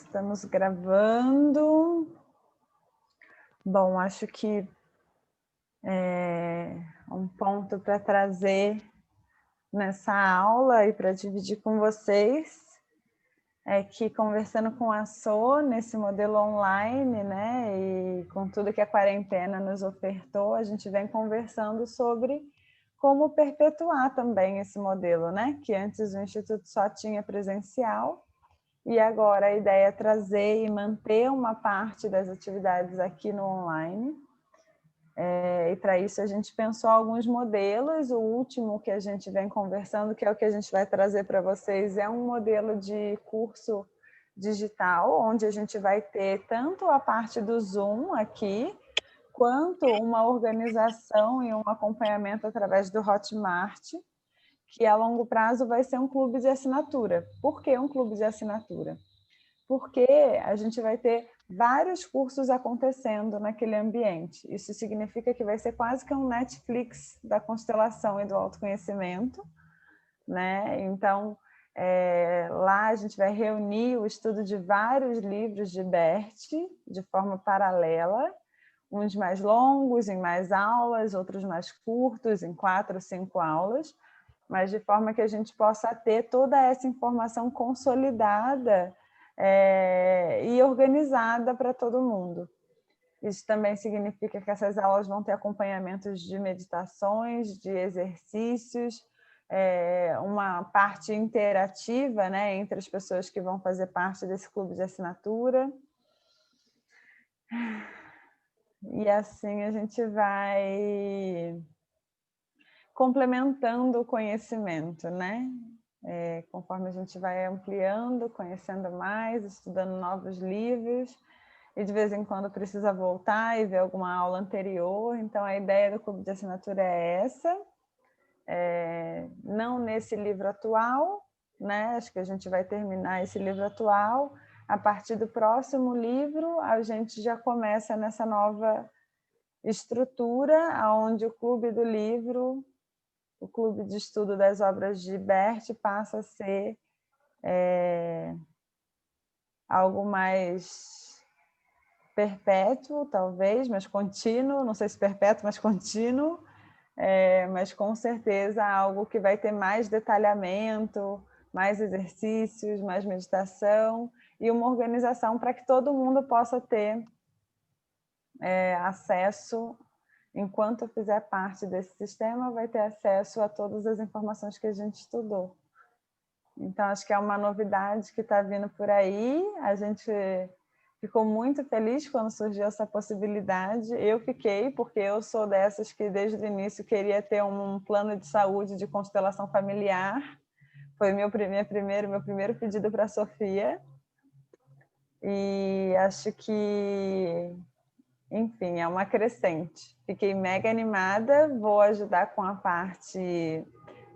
Estamos gravando. Bom, acho que um ponto para trazer nessa aula e para dividir com vocês é que, conversando com a Sô nesse modelo online, né, e com tudo que a quarentena nos ofertou, a gente vem conversando sobre como perpetuar também esse modelo, né, que antes o Instituto só tinha presencial. E agora a ideia é trazer e manter uma parte das atividades aqui no online. E para isso a gente pensou alguns modelos. O último que a gente vem conversando, que é o que a gente vai trazer para vocês, é um modelo de curso digital, onde a gente vai ter tanto a parte do Zoom aqui, quanto uma organização e um acompanhamento através do Hotmart, que a longo prazo vai ser um clube de assinatura. Por que um clube de assinatura? Porque a gente vai ter vários cursos acontecendo naquele ambiente. Isso significa que vai ser quase que um Netflix da constelação e do autoconhecimento, né? Então, lá a gente vai reunir o estudo de vários livros de Bert de forma paralela, uns mais longos, em mais aulas, outros mais curtos, em 4 ou 5 aulas, mas de forma que a gente possa ter toda essa informação consolidada e organizada para todo mundo. Isso também significa que essas aulas vão ter acompanhamentos de meditações, de exercícios, uma parte interativa, né, entre as pessoas que vão fazer parte desse clube de assinatura. E assim a gente vai complementando o conhecimento, né? Conforme a gente vai ampliando, conhecendo mais, estudando novos livros, e de vez em quando precisa voltar e ver alguma aula anterior. Então a ideia do clube de assinatura é essa, não nesse livro atual, né? Acho que a gente vai terminar esse livro atual. A partir do próximo livro, a gente já começa nessa nova estrutura, onde o clube do livro, o clube de estudo das obras de Bert, passa a ser algo mais perpétuo, talvez, mas contínuo, não sei se perpétuo, mas contínuo, mas com certeza algo que vai ter mais detalhamento, mais exercícios, mais meditação e uma organização para que todo mundo possa ter acesso. Enquanto fizer parte desse sistema, vai ter acesso a todas as informações que a gente estudou. Então, acho que é uma novidade que está vindo por aí. A gente ficou muito feliz quando surgiu essa possibilidade. Eu fiquei, porque eu sou dessas que desde o início queria ter um plano de saúde de constelação familiar. Foi meu primeiro pedido para a Sofia. E acho que, enfim, é uma crescente. Fiquei mega animada, vou ajudar com a parte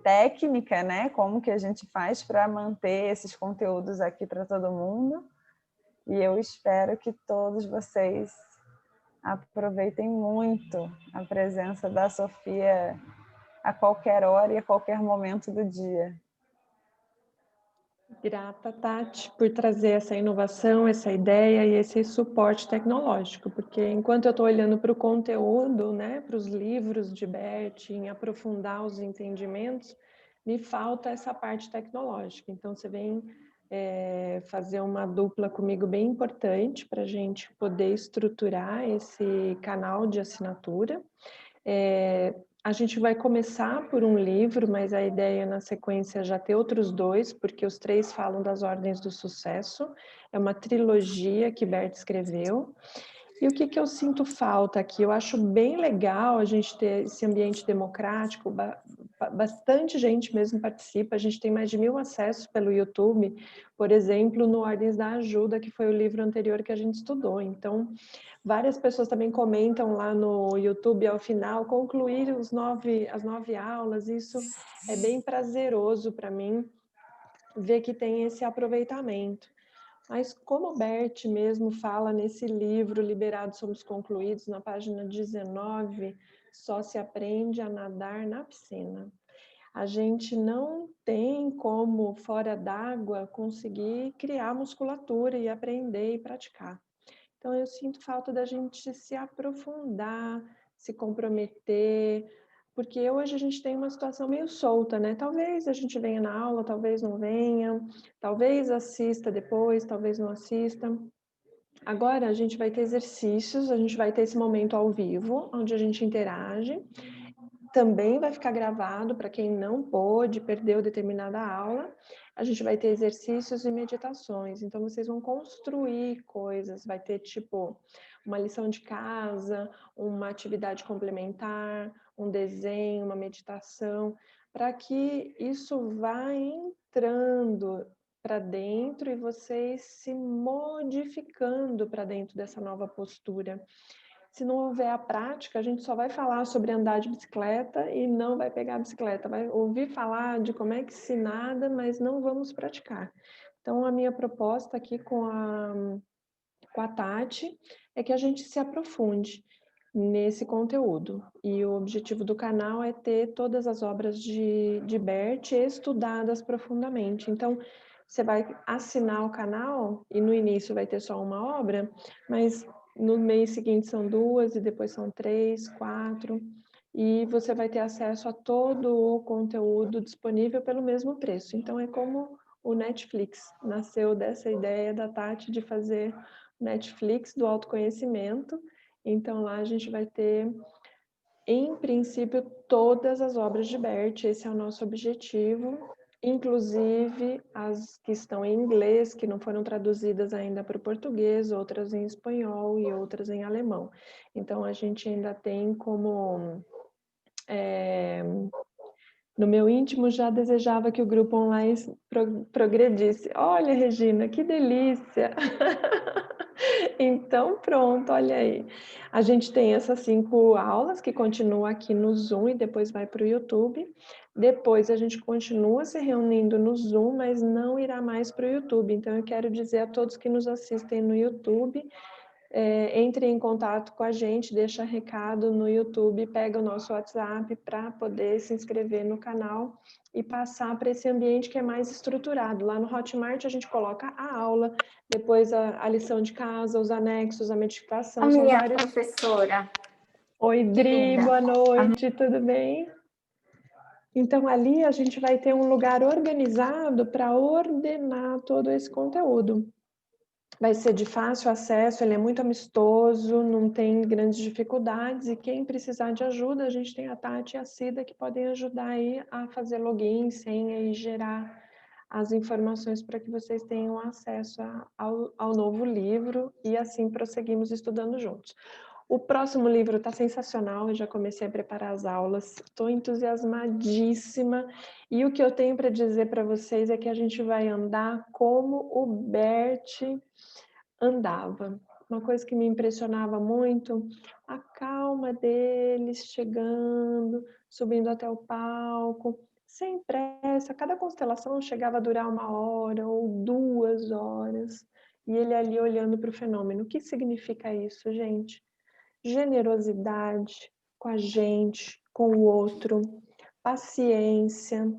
técnica, né? Como que a gente faz para manter esses conteúdos aqui para todo mundo. E eu espero que todos vocês aproveitem muito a presença da Sofia a qualquer hora e a qualquer momento do dia. Grata, Tati, por trazer essa inovação, essa ideia e esse suporte tecnológico, porque enquanto eu estou olhando para o conteúdo, né, para os livros de Bert, em aprofundar os entendimentos, me falta essa parte tecnológica. Então, você vem fazer uma dupla comigo bem importante para a gente poder estruturar esse canal de assinatura. A gente vai começar por um livro, mas a ideia na sequência é já ter outros 2, porque os 3 falam das ordens do sucesso. É uma trilogia que Bert escreveu. E o que eu sinto falta aqui? Eu acho bem legal a gente ter esse ambiente democrático, bastante gente mesmo participa, a gente tem mais de 1000 acessos pelo YouTube, por exemplo, no Ordens da Ajuda, que foi o livro anterior que a gente estudou. Então, várias pessoas também comentam lá no YouTube, ao final, concluir as 9 aulas. Isso é bem prazeroso para mim, ver que tem esse aproveitamento. Mas como o Bert mesmo fala nesse livro, Liberados Somos Concluídos, na página 19, só se aprende a nadar na piscina. A gente não tem como, fora d'água, conseguir criar musculatura e aprender e praticar. Então, eu sinto falta da gente se aprofundar, se comprometer, porque hoje a gente tem uma situação meio solta, né? Talvez a gente venha na aula, talvez não venha, talvez assista depois, talvez não assista. Agora a gente vai ter exercícios, a gente vai ter esse momento ao vivo, onde a gente interage. Também vai ficar gravado para quem não pôde, perdeu determinada aula. A gente vai ter exercícios e meditações. Então, vocês vão construir coisas. Vai ter, tipo, uma lição de casa, uma atividade complementar, um desenho, uma meditação, para que isso vá entrando para dentro e vocês se modificando para dentro dessa nova postura. Se não houver a prática, a gente só vai falar sobre andar de bicicleta e não vai pegar a bicicleta. Vai ouvir falar de como é que se nada, mas não vamos praticar. Então, a minha proposta aqui com a Tati é que a gente se aprofunde nesse conteúdo. E o objetivo do canal é ter todas as obras de Bert estudadas profundamente. Então, você vai assinar o canal e no início vai ter só uma obra, mas no mês seguinte são 2 e depois são 3, 4, e você vai ter acesso a todo o conteúdo disponível pelo mesmo preço. Então é como o Netflix, nasceu dessa ideia da Tati de fazer Netflix do autoconhecimento. Então lá a gente vai ter, em princípio, todas as obras de Bert, esse é o nosso objetivo, inclusive as que estão em inglês, que não foram traduzidas ainda para o português, outras em espanhol e outras em alemão. Então a gente ainda tem como... no meu íntimo já desejava que o grupo online progredisse. Olha, Regina, que delícia! Então, pronto, olha aí. A gente tem essas 5 aulas que continuam aqui no Zoom e depois vai para o YouTube. Depois a gente continua se reunindo no Zoom, mas não irá mais para o YouTube. Então, eu quero dizer a todos que nos assistem no YouTube, entre em contato com a gente, deixa recado no YouTube, pega o nosso WhatsApp para poder se inscrever no canal e passar para esse ambiente que é mais estruturado. Lá no Hotmart a gente coloca a aula, depois a lição de casa, os anexos, a medicação. A São minha vários... professora. Oi, Dri, Linda. boa noite, tudo bem? Então, ali a gente vai ter um lugar organizado para ordenar todo esse conteúdo. Vai ser de fácil acesso, ele é muito amistoso, não tem grandes dificuldades, e quem precisar de ajuda, a gente tem a Tati e a Cida que podem ajudar aí a fazer login, senha e gerar as informações para que vocês tenham acesso ao novo livro e assim prosseguimos estudando juntos. O próximo livro está sensacional, eu já comecei a preparar as aulas, estou entusiasmadíssima, e o que eu tenho para dizer para vocês é que a gente vai andar como o Bert andava. Uma coisa que me impressionava muito, a calma deles chegando, subindo até o palco, sem pressa. Cada constelação chegava a durar 1 hora ou 2 horas, e ele ali olhando para o fenômeno. O que significa isso, gente? Generosidade com a gente, com o outro, paciência,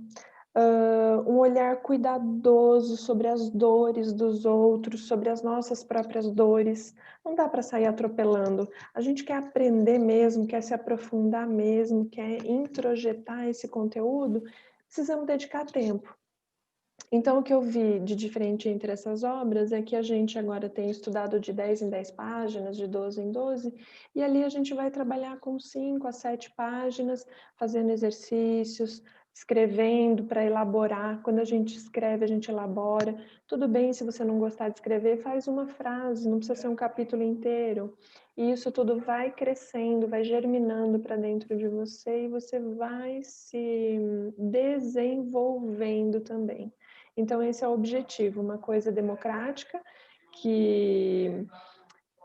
um olhar cuidadoso sobre as dores dos outros, sobre as nossas próprias dores. Não dá para sair atropelando. A gente quer aprender mesmo, quer se aprofundar mesmo, quer introjetar esse conteúdo, precisamos dedicar tempo. Então, o que eu vi de diferente entre essas obras é que a gente agora tem estudado de 10 em 10 páginas, de 12 em 12, e ali a gente vai trabalhar com 5 a 7 páginas, fazendo exercícios, escrevendo para elaborar. Quando a gente escreve, a gente elabora. Tudo bem se você não gostar de escrever, faz uma frase, não precisa ser um capítulo inteiro. E isso tudo vai crescendo, vai germinando para dentro de você e você vai se desenvolvendo também. Então, esse é o objetivo, uma coisa democrática que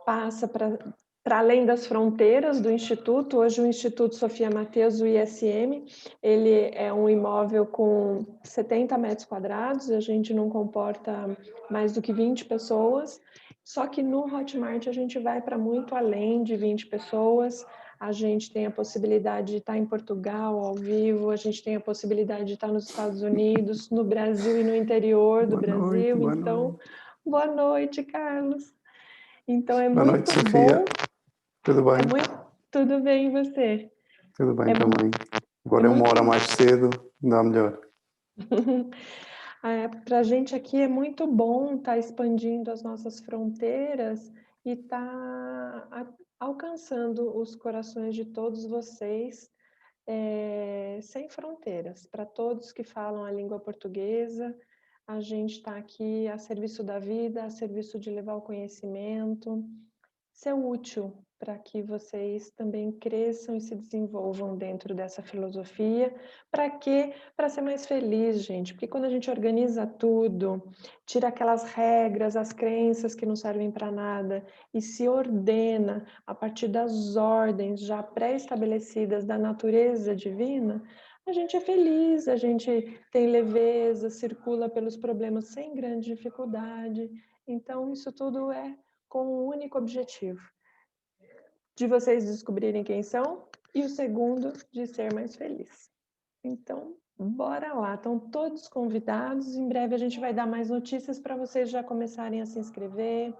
passa para além das fronteiras do Instituto. Hoje o Instituto Sofia Mateus, o ISM, ele é um imóvel com 70 metros quadrados, a gente não comporta mais do que 20 pessoas, só que no Hotmart a gente vai para muito além de 20 pessoas, a gente tem a possibilidade de estar em Portugal ao vivo, a gente tem a possibilidade de estar nos Estados Unidos, no Brasil e no interior do Brasil. Então, boa noite, Carlos. Então é boa muito noite, Sofia. bom. Tudo bem? Tudo bem, e você? Tudo bem também. Agora é uma hora mais cedo, dá melhor. Para a gente aqui é muito bom estar expandindo as nossas fronteiras e estar alcançando os corações de todos vocês sem fronteiras. Para todos que falam a língua portuguesa, a gente está aqui a serviço da vida, a serviço de levar o conhecimento, ser útil para que vocês também cresçam e se desenvolvam dentro dessa filosofia. Para quê? Para ser mais feliz, gente. Porque quando a gente organiza tudo, tira aquelas regras, as crenças que não servem para nada e se ordena a partir das ordens já pré-estabelecidas da natureza divina, a gente é feliz, a gente tem leveza, circula pelos problemas sem grande dificuldade. Então, isso tudo é com um único objetivo: de vocês descobrirem quem são, e o segundo, de ser mais feliz. Então, bora lá, estão todos convidados. Em breve a gente vai dar mais notícias para vocês já começarem a se inscrever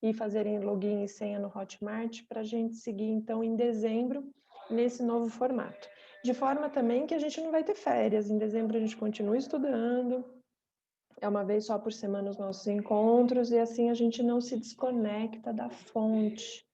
e fazerem login e senha no Hotmart, para a gente seguir então em dezembro nesse novo formato. De forma também que a gente não vai ter férias. Em dezembro a gente continua estudando, é uma vez só por semana os nossos encontros, e assim a gente não se desconecta da fonte.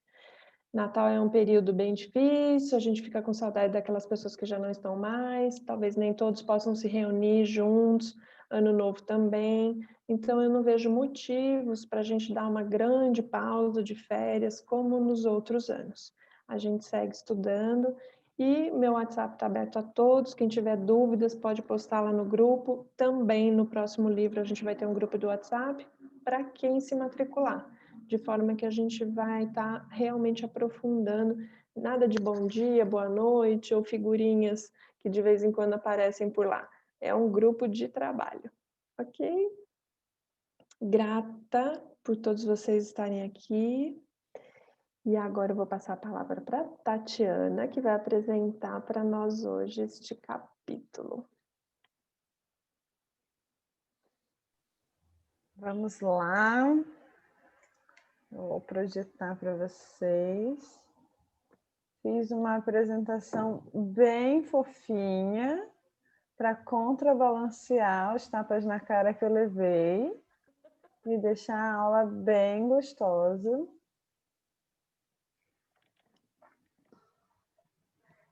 Natal é um período bem difícil, a gente fica com saudade daquelas pessoas que já não estão mais, talvez nem todos possam se reunir juntos, Ano Novo também, então eu não vejo motivos para a gente dar uma grande pausa de férias como nos outros anos. A gente segue estudando e meu WhatsApp está aberto a todos, quem tiver dúvidas pode postar lá no grupo, também no próximo livro a gente vai ter um grupo do WhatsApp para quem se matricular, de forma que a gente vai estar realmente aprofundando, nada de bom dia, boa noite, ou figurinhas que de vez em quando aparecem por lá. É um grupo de trabalho, ok? Grata por todos vocês estarem aqui. E agora eu vou passar a palavra para Tatiana, que vai apresentar para nós hoje este capítulo. Vamos lá. Eu vou projetar para vocês. Fiz uma apresentação bem fofinha para contrabalancear os tapas na cara que eu levei e deixar a aula bem gostosa.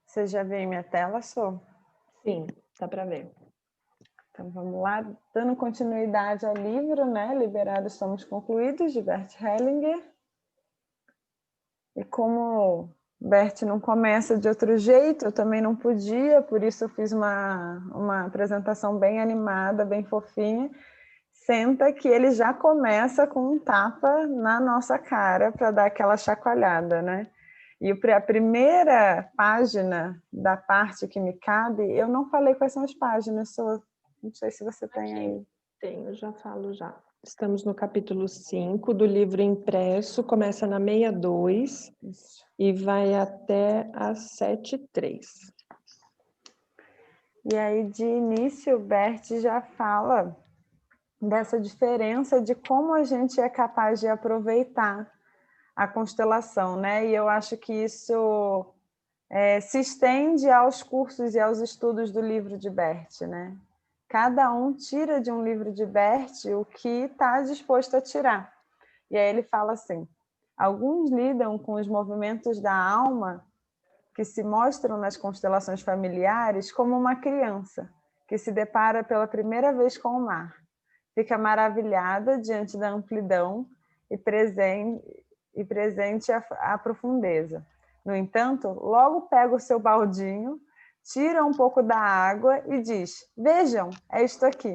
Você já viu minha tela, Sô? Sim, dá para ver. Então vamos lá, dando continuidade ao livro, né? Liberados Somos Concluídos, de Bert Hellinger. E como Bert não começa de outro jeito, eu também não podia, por isso eu fiz uma apresentação bem animada, bem fofinha. Senta que ele já começa com um tapa na nossa cara para dar aquela chacoalhada, né? E a primeira página da parte que me cabe, eu não falei quais são as páginas, não sei se você tem aí. Tenho, já falo já. Estamos no capítulo 5 do livro impresso, começa na 62 e vai até a 73. E aí, de início, o Bert já fala dessa diferença de como a gente é capaz de aproveitar a constelação, né? E eu acho que isso se estende aos cursos e aos estudos do livro de Bert, né? Cada um tira de um livro de Bert o que está disposto a tirar. E aí ele fala assim: alguns lidam com os movimentos da alma que se mostram nas constelações familiares como uma criança que se depara pela primeira vez com o mar. Fica maravilhada diante da amplidão e presente a profundeza. No entanto, logo pega o seu baldinho, tira um pouco da água e diz: vejam, é isto aqui.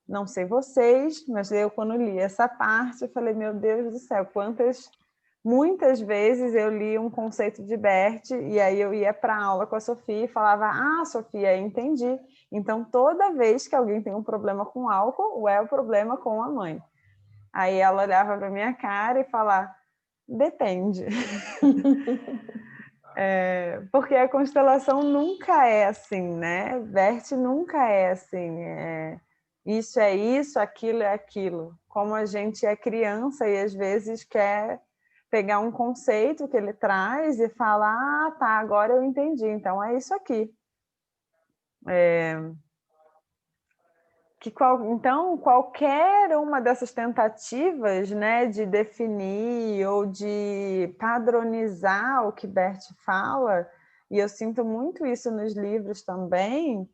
Não sei vocês, mas eu, quando li essa parte, eu falei: meu Deus do céu, muitas vezes eu li um conceito de Bert e aí eu ia para a aula com a Sofia e falava: ah, Sofia, entendi. Então, toda vez que alguém tem um problema com álcool, é o problema com a mãe. Aí ela olhava para minha cara e falava: depende. Porque a constelação nunca é assim, né? Bert nunca é assim. Isso é isso, aquilo é aquilo. Como a gente é criança e às vezes quer pegar um conceito que ele traz e falar, ah, tá, agora eu entendi, então é isso aqui. Então, qualquer uma dessas tentativas, né, de definir ou de padronizar o que Bert fala, e eu sinto muito isso nos livros também,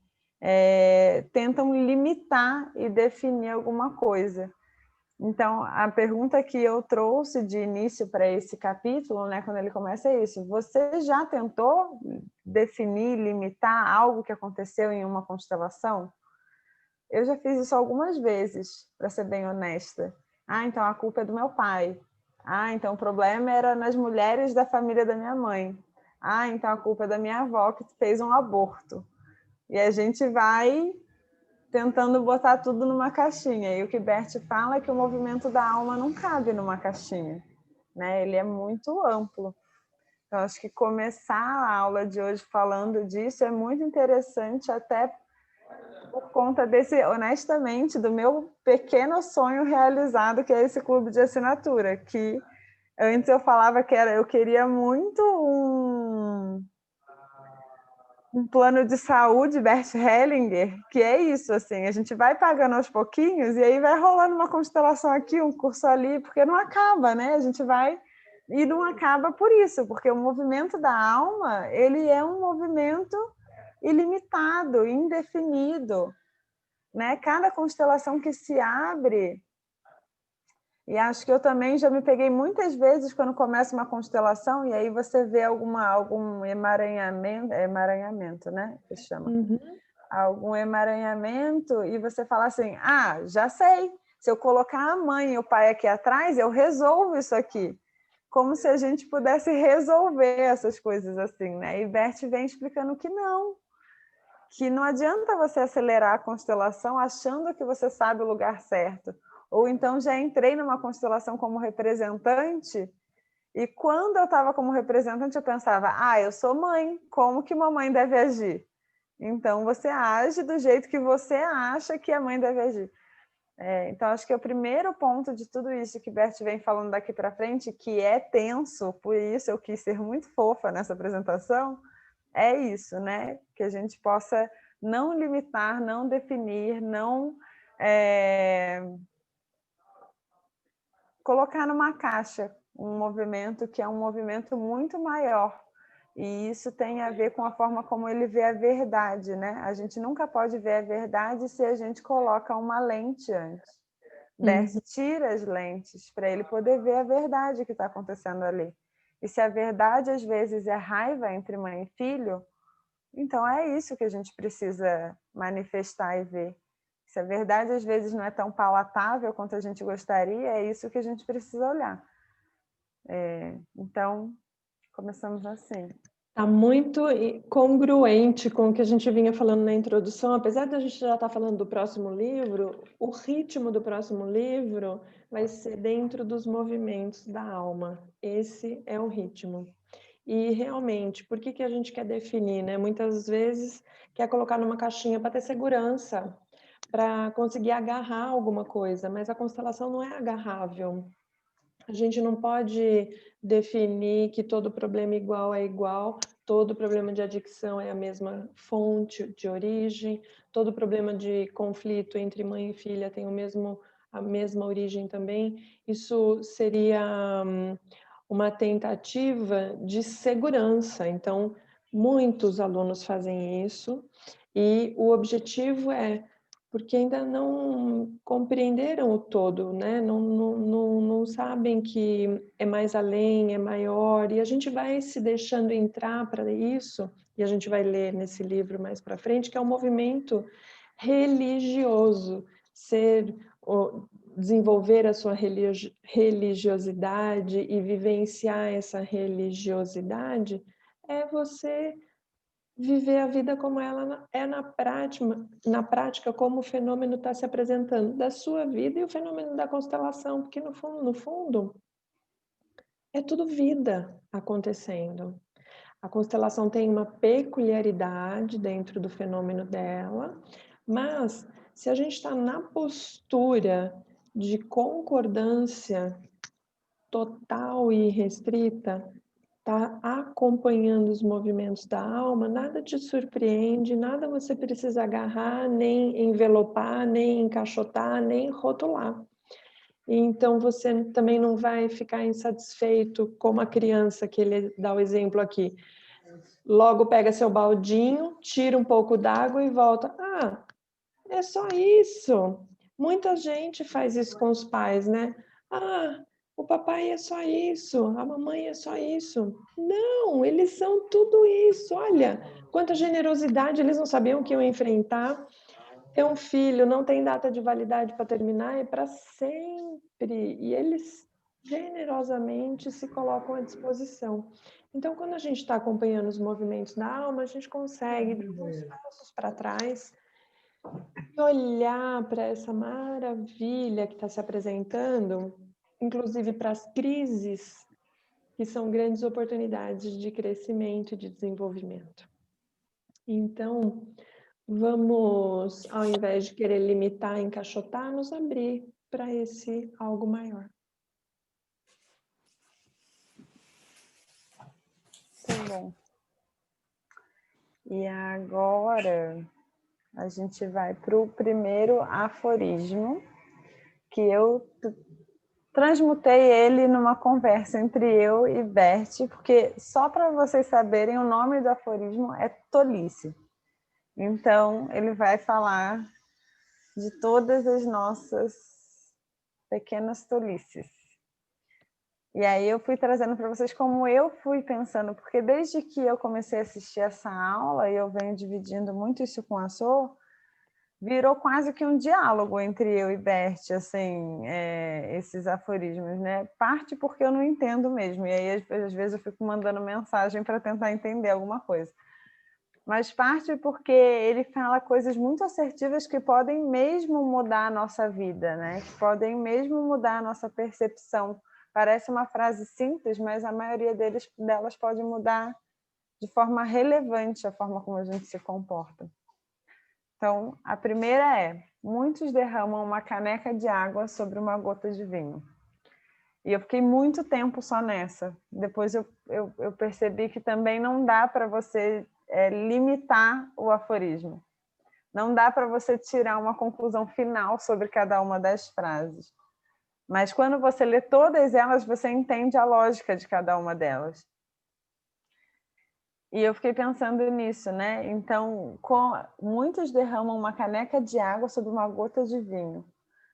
tentam limitar e definir alguma coisa. Então, a pergunta que eu trouxe de início para esse capítulo, né, quando ele começa, é isso. Você já tentou definir, limitar algo que aconteceu em uma constelação? Eu já fiz isso algumas vezes, para ser bem honesta. Ah, então a culpa é do meu pai. Ah, então o problema era nas mulheres da família da minha mãe. Ah, então a culpa é da minha avó que fez um aborto. E a gente vai tentando botar tudo numa caixinha. E o que Bert fala é que o movimento da alma não cabe numa caixinha, né? Ele é muito amplo. Então, acho que começar a aula de hoje falando disso é muito interessante, até por conta desse, honestamente, do meu pequeno sonho realizado, que é esse clube de assinatura, que antes eu falava que eu queria muito um plano de saúde Bert Hellinger, que é isso, assim, a gente vai pagando aos pouquinhos e aí vai rolando uma constelação aqui, um curso ali, porque não acaba, né? A gente vai e não acaba por isso, porque o movimento da alma, ele é um movimento ilimitado, indefinido, né? Cada constelação que se abre, e acho que eu também já me peguei muitas vezes quando começa uma constelação e aí você vê algum emaranhamento, né? Que chama. Uhum. Algum emaranhamento e você fala assim, ah, já sei, se eu colocar a mãe e o pai aqui atrás, eu resolvo isso aqui. Como se a gente pudesse resolver essas coisas assim, né? E Bert vem explicando que não adianta você acelerar a constelação achando que você sabe o lugar certo. Ou então já entrei numa constelação como representante e quando eu estava como representante eu pensava, ah, eu sou mãe, como que mamãe deve agir? Então você age do jeito que você acha que a mãe deve agir. Então acho que o primeiro ponto de tudo isso que Bert vem falando daqui para frente, que é tenso, por isso eu quis ser muito fofa nessa apresentação, é isso, né? Que a gente possa não limitar, não definir, não colocar numa caixa um movimento que é um movimento muito maior. E isso tem a ver com a forma como ele vê a verdade, né? A gente nunca pode ver a verdade se a gente coloca uma lente antes. Bert tira as lentes para ele poder ver a verdade que está acontecendo ali. E se a verdade às vezes é raiva entre mãe e filho, então é isso que a gente precisa manifestar e ver. Se a verdade às vezes não é tão palatável quanto a gente gostaria, é isso que a gente precisa olhar. Então, começamos assim. Está muito congruente com o que a gente vinha falando na introdução. Apesar de a gente já estar falando do próximo livro, o ritmo do próximo livro vai ser dentro dos movimentos da alma. Esse é o ritmo. E realmente, por que a gente quer definir, né? Muitas vezes quer colocar numa caixinha para ter segurança, para conseguir agarrar alguma coisa, mas a constelação não é agarrável. A gente não pode definir que todo problema igual é igual, todo problema de adicção é a mesma fonte de origem, todo problema de conflito entre mãe e filha tem a mesma origem também. Isso seria uma tentativa de segurança. Então, muitos alunos fazem isso e o objetivo é porque ainda não compreenderam o todo, né? Não sabem que é mais além, é maior, e a gente vai se deixando entrar para isso, e a gente vai ler nesse livro mais para frente, que é um movimento religioso, desenvolver a sua religiosidade e vivenciar essa religiosidade é você viver a vida como ela é na prática como o fenômeno está se apresentando da sua vida e o fenômeno da constelação, porque no fundo, é tudo vida acontecendo. A constelação tem uma peculiaridade dentro do fenômeno dela, mas se a gente está na postura de concordância total e restrita, tá acompanhando os movimentos da alma, nada te surpreende, nada você precisa agarrar, nem envelopar, nem encaixotar, nem rotular. Então você também não vai ficar insatisfeito como a criança, que ele dá o exemplo aqui. Logo pega seu baldinho, tira um pouco d'água e volta. Ah, é só isso. Muita gente faz isso com os pais, né? Ah, o papai é só isso, a mamãe é só isso. Não, eles são tudo isso. Olha, quanta generosidade, eles não sabiam que iam enfrentar. Ter um filho não tem data de validade para terminar, é para sempre. E eles generosamente se colocam à disposição. Então, quando a gente está acompanhando os movimentos da alma, a gente consegue dar uns passos para trás e olhar para essa maravilha que está se apresentando, inclusive para as crises, que são grandes oportunidades de crescimento e de desenvolvimento. Então, vamos, ao invés de querer limitar, encaixotar, nos abrir para esse algo maior. Muito bom. E agora a gente vai para o primeiro aforismo, que eu transmutei ele numa conversa entre eu e Bert, porque só para vocês saberem, o nome do aforismo é tolice. Então, ele vai falar de todas as nossas pequenas tolices. E aí eu fui trazendo para vocês como eu fui pensando, porque desde que eu comecei a assistir essa aula, e eu venho dividindo muito isso com a Sô, virou quase que um diálogo entre eu e Bert, assim, esses aforismos, né? Parte porque eu não entendo mesmo, e aí às vezes eu fico mandando mensagem para tentar entender alguma coisa. Mas parte porque ele fala coisas muito assertivas que podem mesmo mudar a nossa vida, né? Que podem mesmo mudar a nossa percepção. Parece uma frase simples, mas a maioria delas pode mudar de forma relevante a forma como a gente se comporta. Então, a primeira é: muitos derramam uma caneca de água sobre uma gota de vinho. E eu fiquei muito tempo só nessa. Depois eu percebi que também não dá para você limitar o aforismo. Não dá para você tirar uma conclusão final sobre cada uma das frases. Mas quando você lê todas elas, você entende a lógica de cada uma delas. E eu fiquei pensando nisso, né? Então, muitos derramam uma caneca de água sobre uma gota de vinho.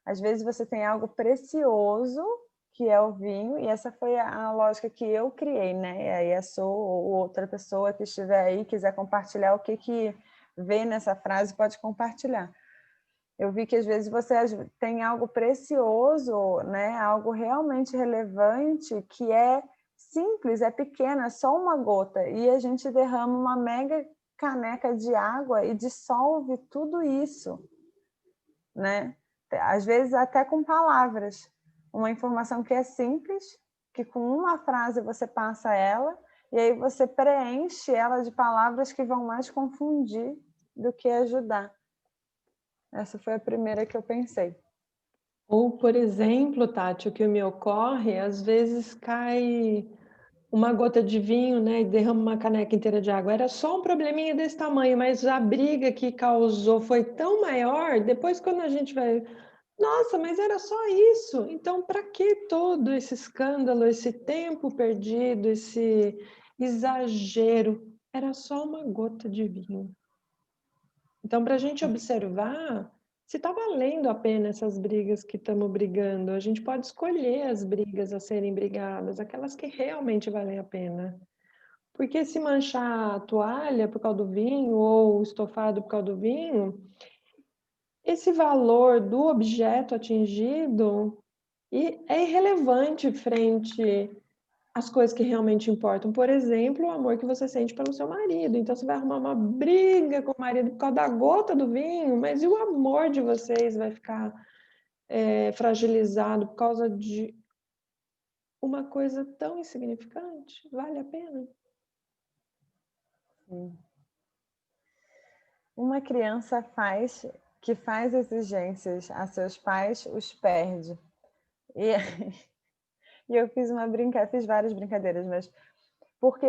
Às vezes você tem algo precioso, que é o vinho, e essa foi a lógica que eu criei, né? E aí a Sô ou outra pessoa que estiver aí, quiser compartilhar o que vê nessa frase, pode compartilhar. Eu vi que às vezes você tem algo precioso, né? Algo realmente relevante, que é simples, é pequeno, é só uma gota, e a gente derrama uma mega caneca de água e dissolve tudo isso, né? Às vezes até com palavras. Uma informação que é simples, que com uma frase você passa ela, e aí você preenche ela de palavras que vão mais confundir do que ajudar. Essa foi a primeira que eu pensei. Ou, por exemplo, Tati, o que me ocorre, às vezes cai uma gota de vinho, né, e derrama uma caneca inteira de água. Era só um probleminha desse tamanho, mas a briga que causou foi tão maior, depois quando a gente vai... Nossa, mas era só isso. Então, para que todo esse escândalo, esse tempo perdido, esse exagero? Era só uma gota de vinho. Então, para a gente observar se está valendo a pena essas brigas que estamos brigando. A gente pode escolher as brigas a serem brigadas, aquelas que realmente valem a pena. Porque se manchar a toalha por causa do vinho ou o estofado por causa do vinho, esse valor do objeto atingido é irrelevante frente às coisas que realmente importam. Por exemplo, o amor que você sente pelo seu marido. Então, você vai arrumar uma briga com o marido por causa da gota do vinho, mas e o amor de vocês vai ficar fragilizado por causa de uma coisa tão insignificante? Vale a pena? Uma criança que faz exigências a seus pais os perde. E eu fiz várias brincadeiras, mas porque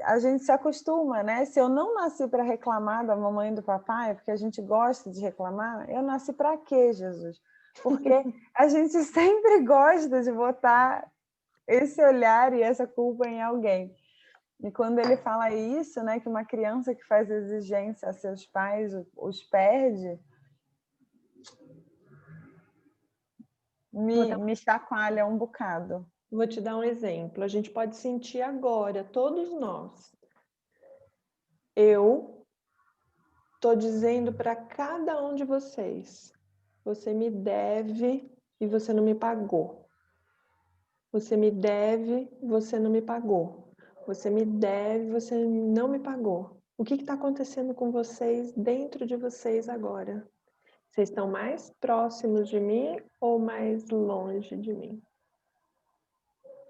a gente se acostuma, né? Se eu não nasci para reclamar da mamãe e do papai, porque a gente gosta de reclamar, eu nasci para quê, Jesus? Porque a gente sempre gosta de botar esse olhar e essa culpa em alguém. E quando ele fala isso, né, que uma criança que faz exigência a seus pais os perde, me chacoalha um bocado. Vou te dar um exemplo. A gente pode sentir agora, todos nós. Eu estou dizendo para cada um de vocês: você me deve e você não me pagou. Você me deve, você não me pagou. Você me deve, você não me pagou. O que está acontecendo com vocês, dentro de vocês agora? Vocês estão mais próximos de mim ou mais longe de mim?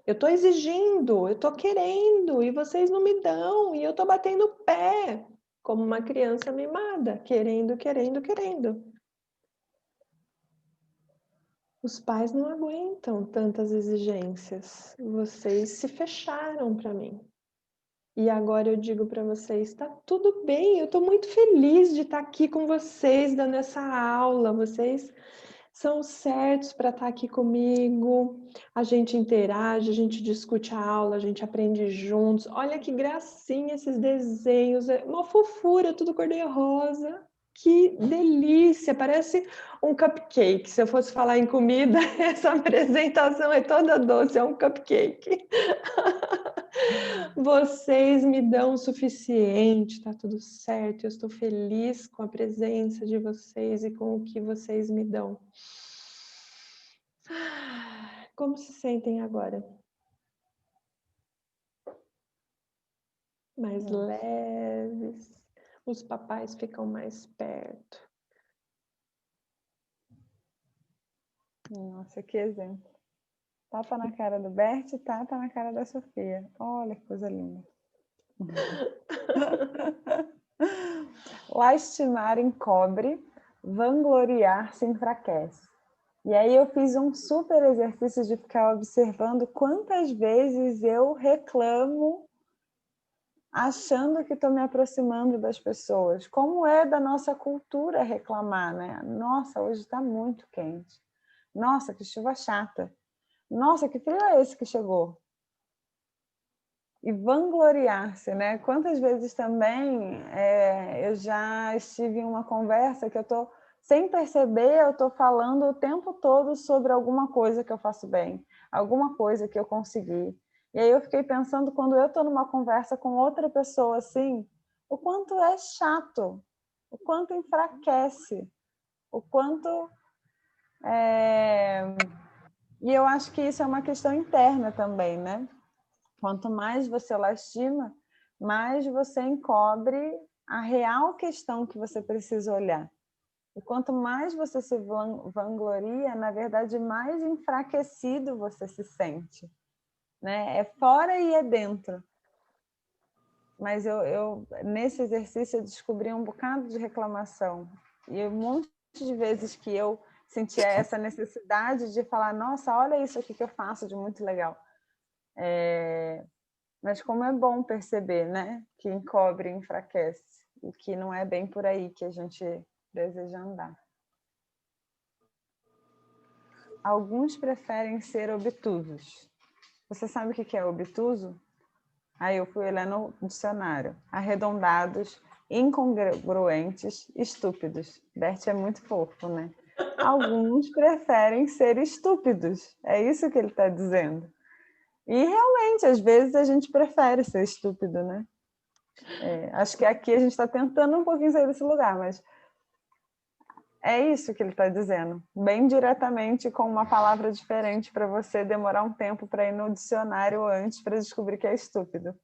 Eu estou exigindo, eu estou querendo, e vocês não me dão, e eu estou batendo o pé, como uma criança mimada, querendo, querendo, querendo. Os pais não aguentam tantas exigências. Vocês se fecharam para mim. E agora eu digo para vocês, está tudo bem, eu estou muito feliz de estar aqui com vocês, dando essa aula. Vocês são certos para estar aqui comigo. A gente interage, a gente discute a aula, a gente aprende juntos. Olha que gracinha esses desenhos, é uma fofura, tudo cor-de-rosa. Que delícia, parece um cupcake. Se eu fosse falar em comida, essa apresentação é toda doce, é um cupcake. Vocês me dão o suficiente, tá tudo certo. Eu estou feliz com a presença de vocês e com o que vocês me dão. Como se sentem agora? Mais leves. Os papais ficam mais perto. Nossa, que exemplo. Tapa na cara do Bert, tapa na cara da Sofia. Olha que coisa linda. Lastimar encobre, vangloriar-se enfraquece. E aí eu fiz um super exercício de ficar observando quantas vezes eu reclamo achando que estou me aproximando das pessoas. Como é da nossa cultura reclamar, né? Nossa, hoje está muito quente. Nossa, que chuva chata. Nossa, que frio é esse que chegou? E vangloriar-se, né? Quantas vezes também eu já estive em uma conversa que eu estou, sem perceber, eu estou falando o tempo todo sobre alguma coisa que eu faço bem, alguma coisa que eu consegui. E aí eu fiquei pensando, quando eu estou numa conversa com outra pessoa assim, o quanto é chato, o quanto enfraquece, o quanto... E eu acho que isso é uma questão interna também, né? Quanto mais você lastima, mais você encobre a real questão que você precisa olhar. E quanto mais você se vangloria, na verdade, mais enfraquecido você se sente. Né? É fora e é dentro. Mas eu nesse exercício, eu descobri um bocado de reclamação. E um monte de vezes que eu sentia essa necessidade de falar, nossa, olha isso aqui que eu faço de muito legal. Mas como é bom perceber, né? Que encobre e enfraquece. E que não é bem por aí que a gente deseja andar. Alguns preferem ser obtusos. Você sabe o que é obtuso? Aí eu fui olhar no dicionário. Arredondados, incongruentes, estúpidos. Bert é muito fofo, né? Alguns preferem ser estúpidos. É isso que ele está dizendo. E realmente, às vezes, a gente prefere ser estúpido, né? Acho que aqui a gente está tentando um pouquinho sair desse lugar, mas é isso que ele está dizendo. Bem diretamente, com uma palavra diferente, para você demorar um tempo para ir no dicionário antes para descobrir que é estúpido.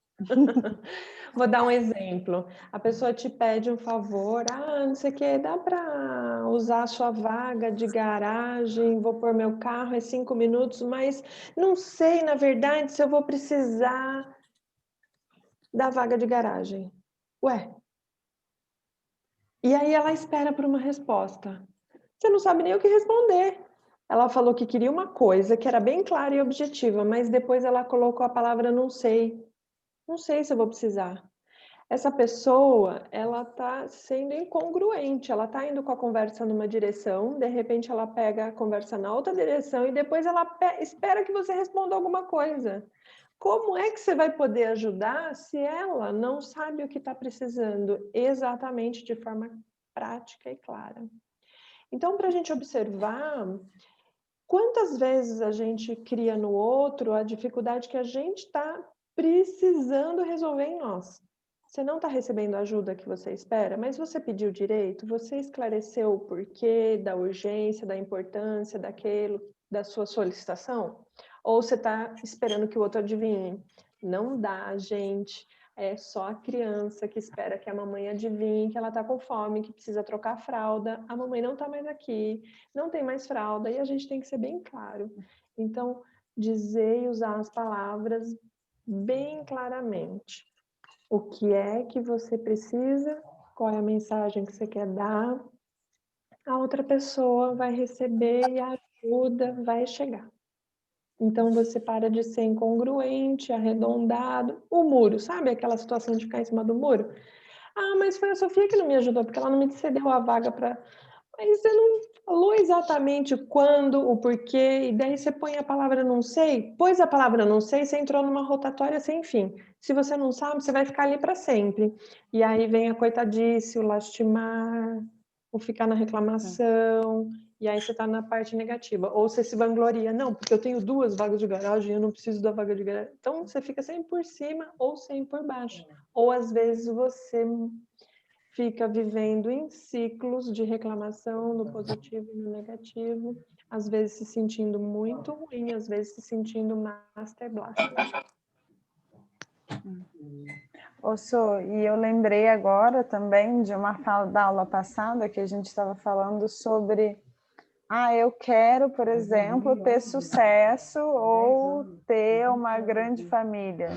Vou dar um exemplo. A pessoa te pede um favor, não sei o que, dá para usar a sua vaga de garagem, vou pôr meu carro, é 5 minutos, mas não sei, na verdade, se eu vou precisar. da vaga de garagem. Ué. E aí ela espera por uma resposta. Você não sabe nem o que responder. Ela falou que queria uma coisa que era bem clara e objetiva, mas depois ela colocou a palavra não sei. Não sei se eu vou precisar. Essa pessoa, ela está sendo incongruente, ela está indo com a conversa numa direção, de repente ela pega a conversa na outra direção e depois ela espera que você responda alguma coisa. Como é que você vai poder ajudar se ela não sabe o que está precisando exatamente de forma prática e clara? Então, para a gente observar quantas vezes a gente cria no outro a dificuldade que a gente está precisando resolver em nós. Você não está recebendo a ajuda que você espera, mas você pediu direito, você esclareceu o porquê da urgência, da importância daquilo, da sua solicitação? Ou você está esperando que o outro adivinhe? Não dá, gente. É só a criança que espera que a mamãe adivinhe que ela está com fome, que precisa trocar a fralda. A mamãe não está mais aqui, não tem mais fralda, e a gente tem que ser bem claro. Então, dizer e usar as palavras bem claramente. O que é que você precisa, qual é a mensagem que você quer dar, a outra pessoa vai receber e a ajuda vai chegar. Então você para de ser incongruente, arredondado. O muro, sabe aquela situação de ficar em cima do muro? Ah, mas foi a Sofia que não me ajudou, porque ela não me cedeu a vaga para... Mas você não falou exatamente quando, o porquê, e daí você põe a palavra não sei, pôs a palavra não sei, você entrou numa rotatória sem fim. Se você não sabe, você vai ficar ali para sempre. E aí vem a coitadice, o lastimar, o ficar na reclamação, e aí você está na parte negativa. Ou você se vangloria, não, porque eu tenho 2 vagas de garagem, eu não preciso da vaga de garagem. Então você fica sempre por cima ou sempre por baixo. Ou às vezes você fica vivendo em ciclos de reclamação no positivo e no negativo, às vezes se sentindo muito ruim, às vezes se sentindo Master Blaster. E eu lembrei agora também de uma fala da aula passada que a gente estava falando sobre eu quero, por exemplo, ter sucesso ou ter uma grande família,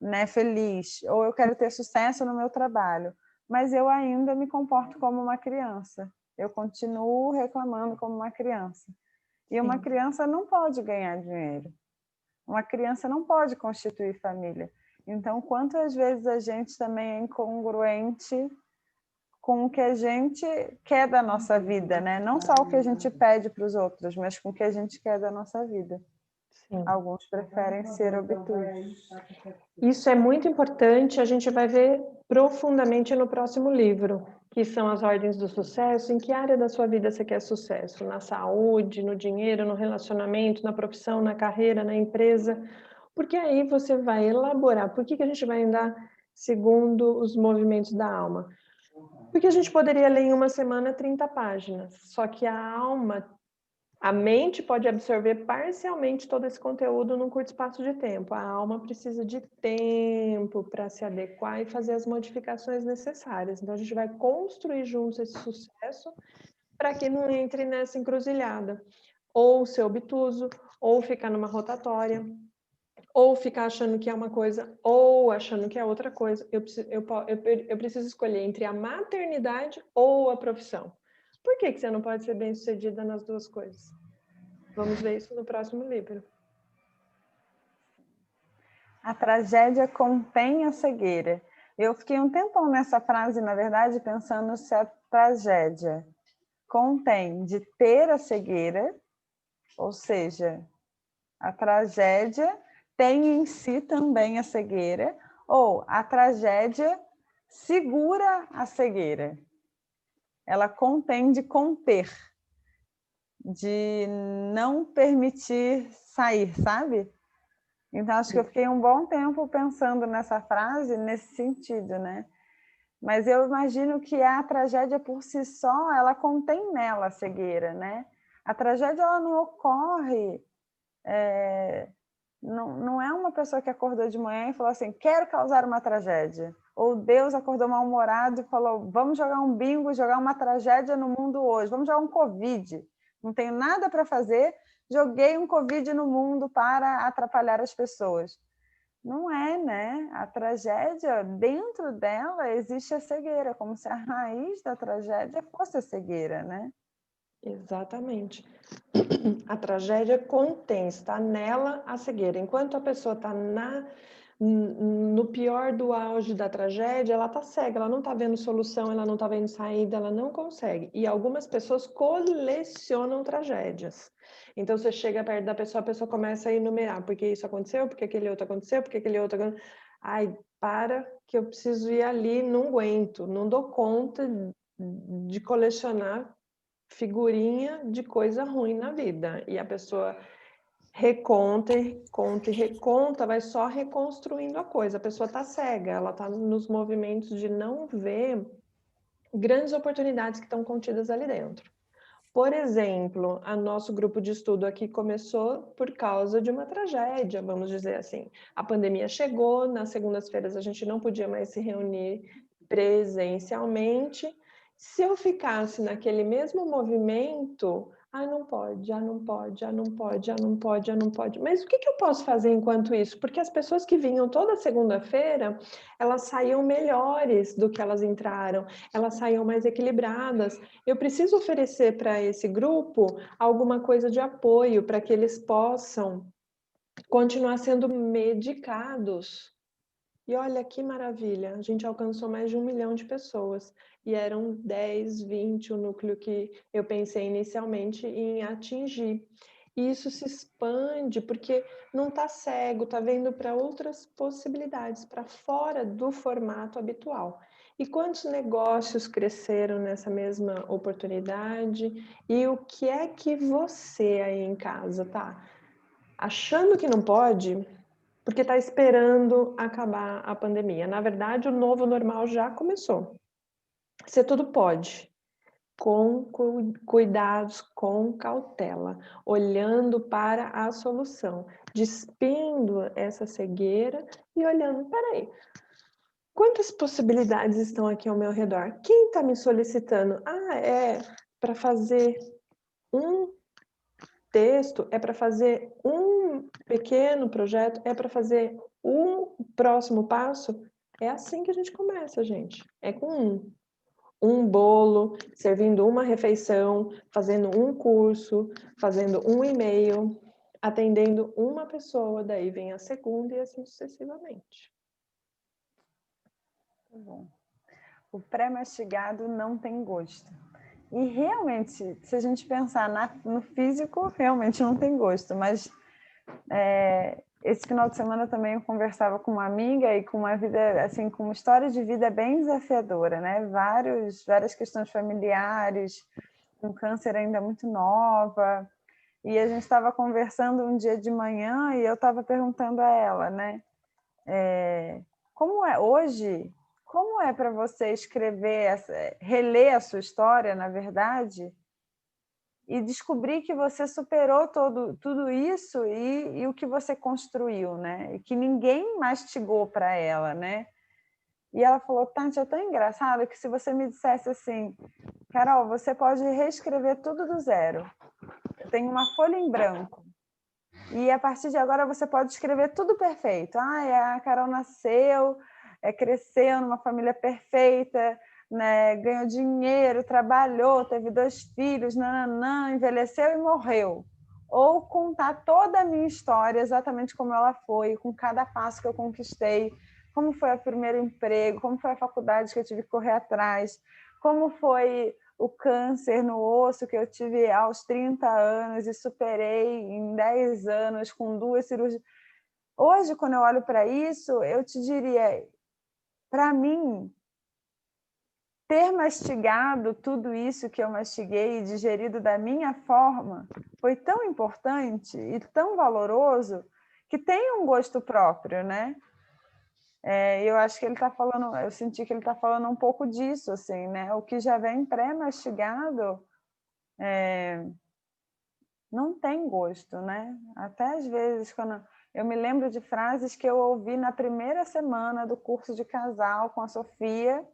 né, feliz, ou eu quero ter sucesso no meu trabalho, mas eu ainda me comporto como uma criança, eu continuo reclamando como uma criança. E uma criança não pode ganhar dinheiro, uma criança não pode constituir família. Então, quantas vezes a gente também é incongruente com o que a gente quer da nossa vida, né? Não só o que a gente pede para os outros, mas com o que a gente quer da nossa vida. Sim. Alguns preferem ser obtusos. Isso é muito importante, a gente vai ver profundamente no próximo livro, que são as ordens do sucesso. Em que área da sua vida você quer sucesso? Na saúde, no dinheiro, no relacionamento, na profissão, na carreira, na empresa? Porque aí você vai elaborar. Por que a gente vai andar segundo os movimentos da alma? Porque a gente poderia ler em uma semana 30 páginas, só que a mente pode absorver parcialmente todo esse conteúdo num curto espaço de tempo. A alma precisa de tempo para se adequar e fazer as modificações necessárias. Então a gente vai construir juntos esse sucesso para que não entre nessa encruzilhada. Ou ser obtuso, ou ficar numa rotatória, ou ficar achando que é uma coisa, ou achando que é outra coisa. Eu preciso escolher entre a maternidade ou a profissão. Por que você não pode ser bem-sucedida nas 2 coisas? Vamos ver isso no próximo livro. A tragédia contém a cegueira. Eu fiquei um tempão nessa frase, na verdade, pensando se a tragédia contém de ter a cegueira, ou seja, a tragédia tem em si também a cegueira, ou a tragédia segura a cegueira. Ela contém de conter, de não permitir sair, sabe? Então, acho que eu fiquei um bom tempo pensando nessa frase, nesse sentido, né? Mas eu imagino que a tragédia por si só, ela contém nela a cegueira, né? A tragédia, ela não ocorre... Não é uma pessoa que acordou de manhã e falou assim, quero causar uma tragédia. Ou Deus acordou mal-humorado e falou, vamos jogar um bingo, jogar uma tragédia no mundo hoje, vamos jogar um Covid. Não tenho nada para fazer, joguei um Covid no mundo para atrapalhar as pessoas. Não é, né? A tragédia, dentro dela existe a cegueira, como se a raiz da tragédia fosse a cegueira, né? Exatamente. A tragédia contém, está nela a cegueira. Enquanto a pessoa está no pior do auge da tragédia, ela está cega, ela não está vendo solução, ela não está vendo saída, ela não consegue. E algumas pessoas colecionam tragédias. Então, você chega perto da pessoa, a pessoa começa a enumerar, porque isso aconteceu, porque aquele outro aconteceu, porque aquele outro aconteceu. Ai, para que eu preciso ir ali, não aguento, não dou conta de colecionar figurinha de coisa ruim na vida. E a pessoa reconta, conta e reconta, vai só reconstruindo a coisa. A pessoa está cega, ela está nos movimentos de não ver grandes oportunidades que estão contidas ali dentro. Por exemplo, o nosso grupo de estudo aqui começou por causa de uma tragédia, vamos dizer assim. A pandemia chegou, nas segundas-feiras a gente não podia mais se reunir presencialmente. Se eu ficasse naquele mesmo movimento, não pode, não pode, não pode, não pode, não pode. Mas o que eu posso fazer enquanto isso? Porque as pessoas que vinham toda segunda-feira, elas saíam melhores do que elas entraram, elas saíam mais equilibradas. Eu preciso oferecer para esse grupo alguma coisa de apoio para que eles possam continuar sendo medicados. E olha que maravilha, a gente alcançou mais de 1 milhão de pessoas. E eram 10, 20 o núcleo que eu pensei inicialmente em atingir. E isso se expande porque não está cego, está vendo para outras possibilidades, para fora do formato habitual. E quantos negócios cresceram nessa mesma oportunidade? E o que é que você aí em casa tá achando que não pode, porque está esperando acabar a pandemia? Na verdade, o novo normal já começou. Você tudo pode, com cuidados, com cautela, olhando para a solução, despindo essa cegueira e olhando, peraí, quantas possibilidades estão aqui ao meu redor? Quem está me solicitando? É para fazer um texto, é para fazer um pequeno projeto, é para fazer um próximo passo? É assim que a gente começa, gente. É com um bolo, servindo uma refeição, fazendo um curso, fazendo um e-mail, atendendo uma pessoa, daí vem a segunda e assim sucessivamente. Tá bom. O pré-mastigado não tem gosto. E realmente, se a gente pensar no físico, realmente não tem gosto, mas esse final de semana também eu conversava com uma amiga e com uma vida, assim, com uma história de vida bem desafiadora, né? Várias questões familiares, com câncer ainda muito nova. E a gente estava conversando um dia de manhã e eu estava perguntando a ela, né? Como é hoje? Como é para você escrever, reler a sua história, na verdade, e descobrir que você superou tudo isso e o que você construiu, né? E que ninguém mastigou para ela, né? E ela falou, Tati, é tão engraçado que se você me dissesse assim, Carol, você pode reescrever tudo do zero. Eu tenho uma folha em branco. E a partir de agora você pode escrever tudo perfeito. A Carol nasceu, cresceu numa família perfeita, né? Ganhou dinheiro, trabalhou, teve 2 filhos, nananã, envelheceu e morreu. Ou contar toda a minha história exatamente como ela foi, com cada passo que eu conquistei, como foi o primeiro emprego, como foi a faculdade que eu tive que correr atrás, como foi o câncer no osso que eu tive aos 30 anos e superei em 10 anos com 2 cirurgias. Hoje, quando eu olho para isso, eu te diria, para mim, ter mastigado tudo isso que eu mastiguei e digerido da minha forma foi tão importante e tão valoroso que tem um gosto próprio, né? Eu acho que ele está falando, eu senti que ele está falando um pouco disso, assim, né? O que já vem pré-mastigado não tem gosto, né? Até às vezes, quando eu me lembro de frases que eu ouvi na primeira semana do curso de casal com a Sofia,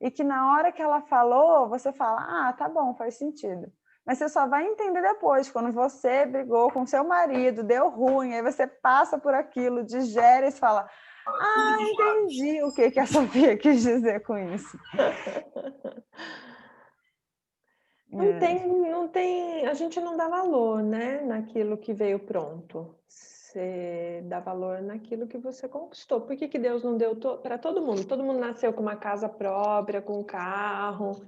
e que na hora que ela falou, você fala, tá bom, faz sentido. Mas você só vai entender depois, quando você brigou com seu marido, deu ruim, aí você passa por aquilo, digere e fala, ah, entendi o que a Sofia quis dizer com isso. Não tem, a gente não dá valor, né, naquilo que veio pronto. Você dá valor naquilo que você conquistou. Por que Deus não deu para todo mundo? Todo mundo nasceu com uma casa própria, com um carro.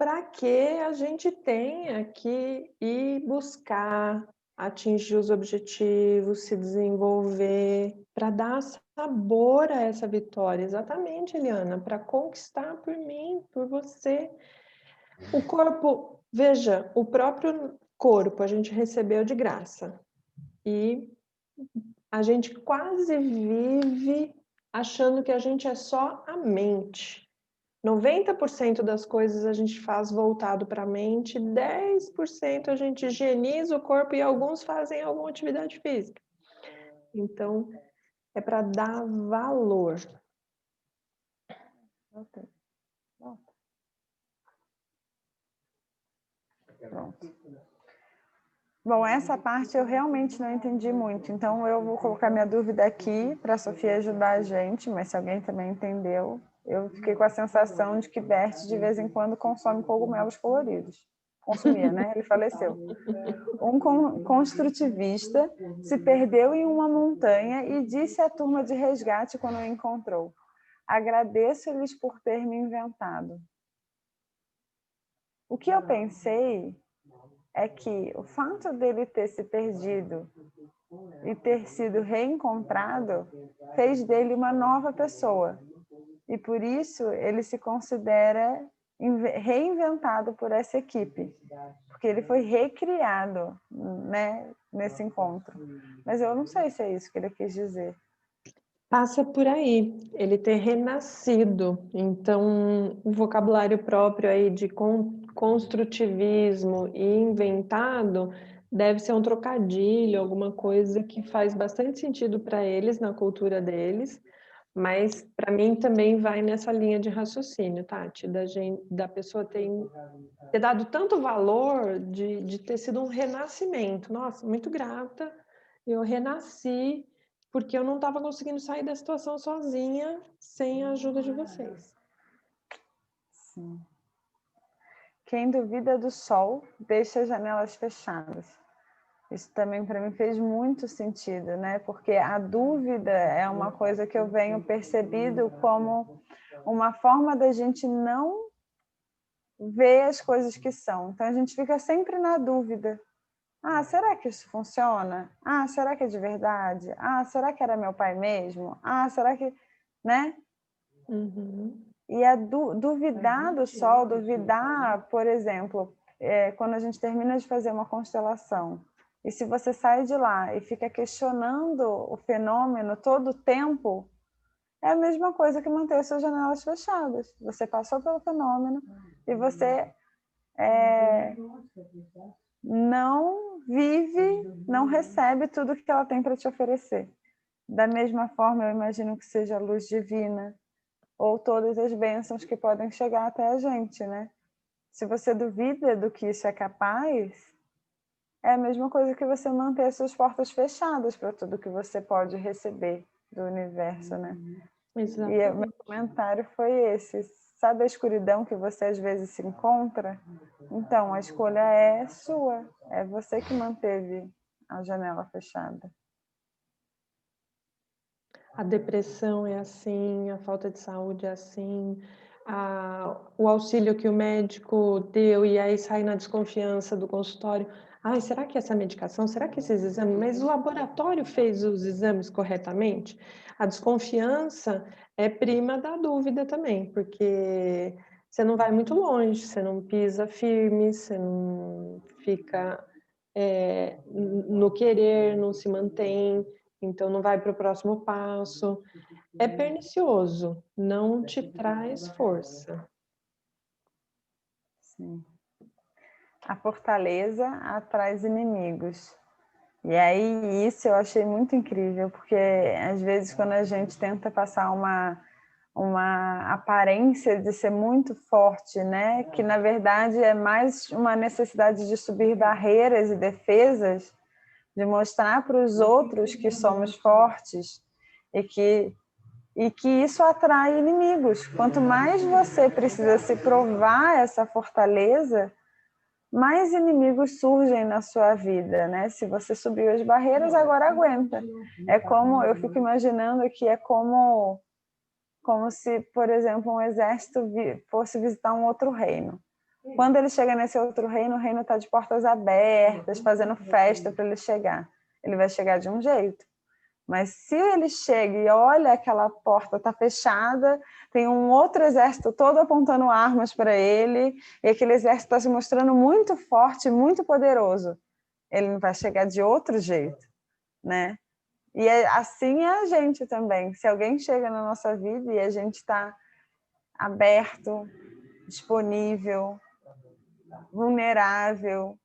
Para que a gente tenha que ir buscar atingir os objetivos, se desenvolver, para dar sabor a essa vitória. Exatamente, Eliana, para conquistar por mim, por você. O corpo, veja, o próprio corpo a gente recebeu de graça. E a gente quase vive achando que a gente é só a mente. 90% das coisas a gente faz voltado para a mente, 10% a gente higieniza o corpo e alguns fazem alguma atividade física. Então, é para dar valor. Pronto. Bom, essa parte eu realmente não entendi muito, então eu vou colocar minha dúvida aqui para a Sofia ajudar a gente, mas se alguém também entendeu, eu fiquei com a sensação de que Bert de vez em quando consome cogumelos coloridos. Consumia, né? Ele faleceu. Um construtivista se perdeu em uma montanha e disse à turma de resgate quando o encontrou: agradeço-lhes por ter me inventado. O que eu pensei é que o fato dele ter se perdido e ter sido reencontrado fez dele uma nova pessoa. E por isso ele se considera reinventado por essa equipe, porque ele foi recriado, né, nesse encontro. Mas eu não sei se é isso que ele quis dizer. Passa por aí, ele ter renascido. Então, o vocabulário próprio aí de construtivismo e inventado deve ser um trocadilho, alguma coisa que faz bastante sentido para eles, na cultura deles, mas para mim também vai nessa linha de raciocínio, Tati, da pessoa ter dado tanto valor de ter sido um renascimento. Nossa, muito grata, eu renasci porque eu não estava conseguindo sair da situação sozinha, sem a ajuda de vocês. Sim. Quem duvida do sol, deixa as janelas fechadas. Isso também para mim fez muito sentido, né? Porque a dúvida é uma coisa que eu venho percebido como uma forma da gente não ver as coisas que são. Então a gente fica sempre na dúvida. Ah, será que isso funciona? Ah, será que é de verdade? Ah, será que era meu pai mesmo? Ah, será que, né? Uhum. E a duvidar do sol, duvidar, por exemplo, quando a gente termina de fazer uma constelação, e se você sai de lá e fica questionando o fenômeno todo o tempo, é a mesma coisa que manter suas janelas fechadas. Você passou pelo fenômeno e você não vive, não recebe tudo que ela tem para te oferecer. Da mesma forma, eu imagino que seja a luz divina, ou todas as bênçãos que podem chegar até a gente, né? Se você duvida do que isso é capaz, é a mesma coisa que você manter as suas portas fechadas para tudo que você pode receber do universo, né? Exatamente. E o meu comentário foi esse. Sabe a escuridão que você às vezes se encontra? Então, a escolha é sua. É você que manteve a janela fechada. A depressão é assim, a falta de saúde é assim, o auxílio que o médico deu e aí sai na desconfiança do consultório. Ai, será que essa medicação, será que esses exames? Mas o laboratório fez os exames corretamente? A desconfiança é prima da dúvida também, porque você não vai muito longe, você não pisa firme, você não fica no querer, não se mantém. Então, não vai para o próximo passo. É pernicioso, não te traz força. Sim. A fortaleza atrai inimigos. E aí, isso eu achei muito incrível, porque às vezes quando a gente tenta passar uma uma aparência de ser muito forte, né? Que na verdade é mais uma necessidade de subir barreiras e defesas, de mostrar para os outros que somos fortes e que isso atrai inimigos. Quanto mais você precisa se provar essa fortaleza, mais inimigos surgem na sua vida, né? Se você subiu as barreiras, agora aguenta. É como, eu fico imaginando que é como se, por exemplo, um exército fosse visitar um outro reino. Quando ele chega nesse outro reino, o reino está de portas abertas, fazendo festa para ele chegar. Ele vai chegar de um jeito. Mas se ele chega e olha aquela porta está fechada, tem um outro exército todo apontando armas para ele, e aquele exército está se mostrando muito forte, muito poderoso, ele vai chegar de outro jeito, né? E assim é a gente também. Se alguém chega na nossa vida e a gente está aberto, disponível, vulnerável,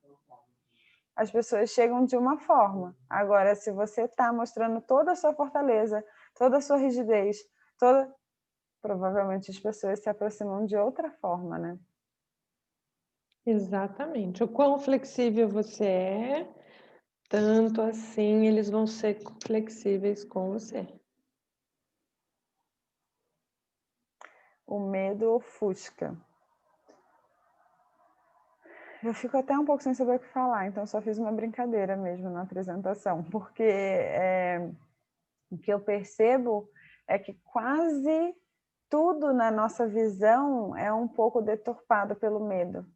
as pessoas chegam de uma forma. Agora, se você está mostrando toda a sua fortaleza, toda a sua rigidez, provavelmente as pessoas se aproximam de outra forma, né? Exatamente. O quão flexível você é, tanto assim eles vão ser flexíveis com você. O medo ofusca. Eu fico até um pouco sem saber o que falar, então só fiz uma brincadeira mesmo na apresentação, porque o que eu percebo é que quase tudo na nossa visão é um pouco deturpado pelo medo.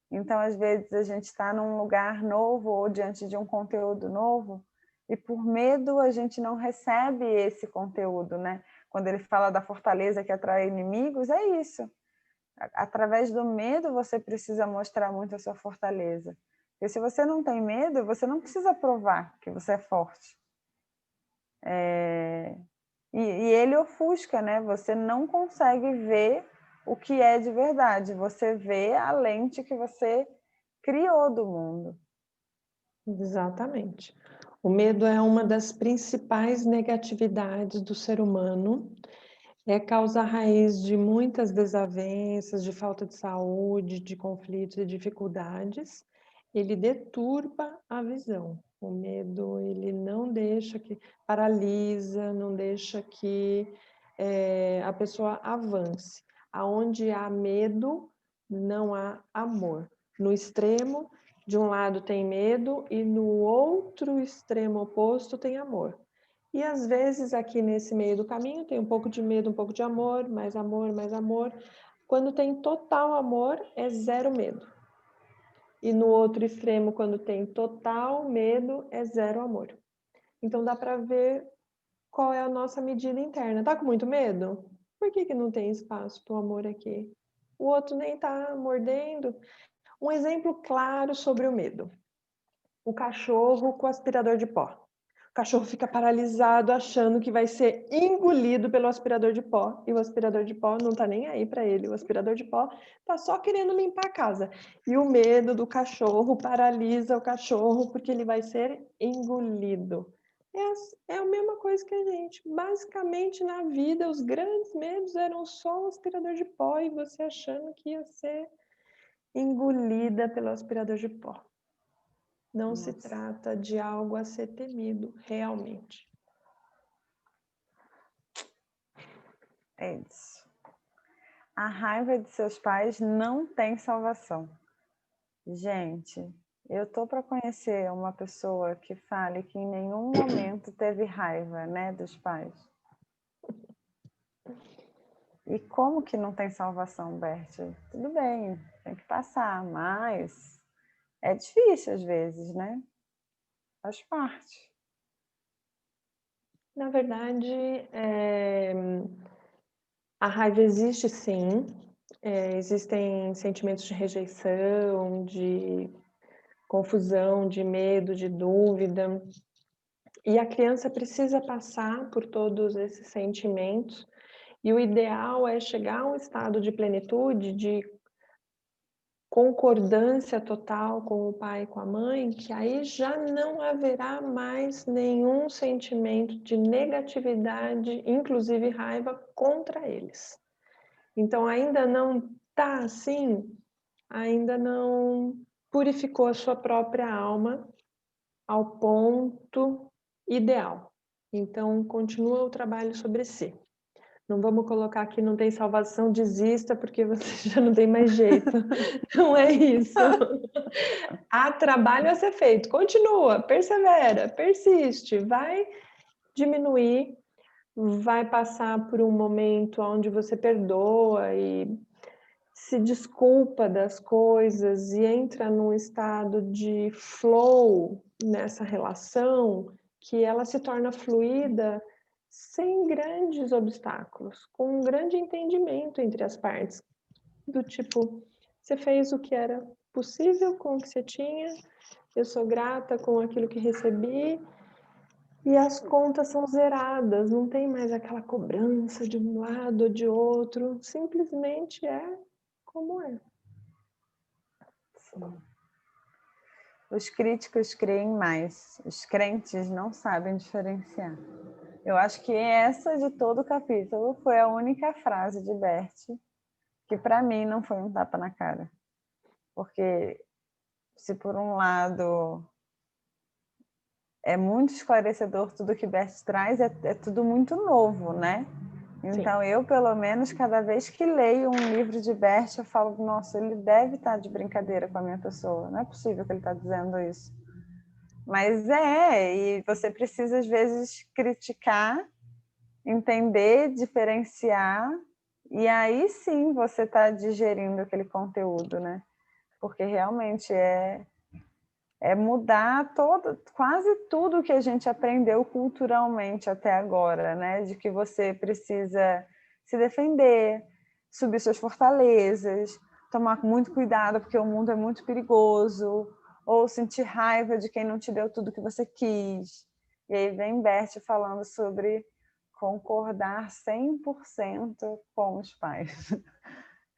Então, às vezes, a gente está num lugar novo ou diante de um conteúdo novo e por medo a gente não recebe esse conteúdo, né? Quando ele fala da fortaleza que atrai inimigos, é isso. Através do medo você precisa mostrar muito a sua fortaleza. Porque se você não tem medo, você não precisa provar que você é forte. E ele ofusca, né? Você não consegue ver o que é de verdade. Você vê a lente que você criou do mundo. Exatamente. O medo é uma das principais negatividades do ser humano. É causa raiz de muitas desavenças, de falta de saúde, de conflitos e dificuldades. Ele deturpa a visão. O medo, ele não deixa que paralisa, não deixa que a pessoa avance. Aonde há medo, não há amor. No extremo, de um lado tem medo e no outro extremo oposto tem amor. E às vezes aqui nesse meio do caminho tem um pouco de medo, um pouco de amor, mais amor, mais amor. Quando tem total amor, é zero medo. E no outro extremo, quando tem total medo, é zero amor. Então dá para ver qual é a nossa medida interna. Tá com muito medo? Por que não tem espaço para o amor aqui? O outro nem tá mordendo. Um exemplo claro sobre o medo. O cachorro com aspirador de pó. O cachorro fica paralisado achando que vai ser engolido pelo aspirador de pó. E o aspirador de pó não tá nem aí para ele. O aspirador de pó tá só querendo limpar a casa. E o medo do cachorro paralisa o cachorro porque ele vai ser engolido. É a mesma coisa que a gente. Basicamente, na vida, os grandes medos eram só o aspirador de pó e você achando que ia ser engolida pelo aspirador de pó. Não se trata de algo a ser temido, realmente. É isso. A raiva de seus pais não tem salvação. Gente, eu tô para conhecer uma pessoa que fale que em nenhum momento teve raiva, né, dos pais. E como que não tem salvação, Bert? Tudo bem, tem que passar, mas é difícil às vezes, né? Faz parte. Na verdade, a raiva existe sim. Existem sentimentos de rejeição, de confusão, de medo, de dúvida. E a criança precisa passar por todos esses sentimentos. E o ideal é chegar a um estado de plenitude, de concordância total com o pai e com a mãe, que aí já não haverá mais nenhum sentimento de negatividade, inclusive raiva, contra eles. Então, ainda não está assim, ainda não purificou a sua própria alma ao ponto ideal. Então, continua o trabalho sobre si. Não vamos colocar que não tem salvação, desista, porque você já não tem mais jeito. Não é isso. Há trabalho a ser feito. Continua, persevera, persiste, vai diminuir, vai passar por um momento onde você perdoa e se desculpa das coisas e entra num estado de flow nessa relação, que ela se torna fluida sem grandes obstáculos, com um grande entendimento entre as partes, do tipo, você fez o que era possível com o que você tinha, eu sou grata com aquilo que recebi, e as contas são zeradas, não tem mais aquela cobrança de um lado ou de outro, simplesmente é como é. Sim. Os críticos creem mais, os crentes não sabem diferenciar. Eu acho que essa de todo o capítulo foi a única frase de Bert que para mim não foi um tapa na cara. Porque se por um lado é muito esclarecedor tudo que Bert traz, é tudo muito novo, né? Então, eu, pelo menos, cada vez que leio um livro de Bert, eu falo, nossa, ele deve estar de brincadeira com a minha pessoa. Não é possível que ele está dizendo isso. Mas e você precisa, às vezes, criticar, entender, diferenciar, e aí sim você está digerindo aquele conteúdo, né? Porque realmente é mudar quase tudo que a gente aprendeu culturalmente até agora, né? De que você precisa se defender, subir suas fortalezas, tomar muito cuidado porque o mundo é muito perigoso, ou sentir raiva de quem não te deu tudo que você quis. E aí vem Bert falando sobre concordar 100% com os pais.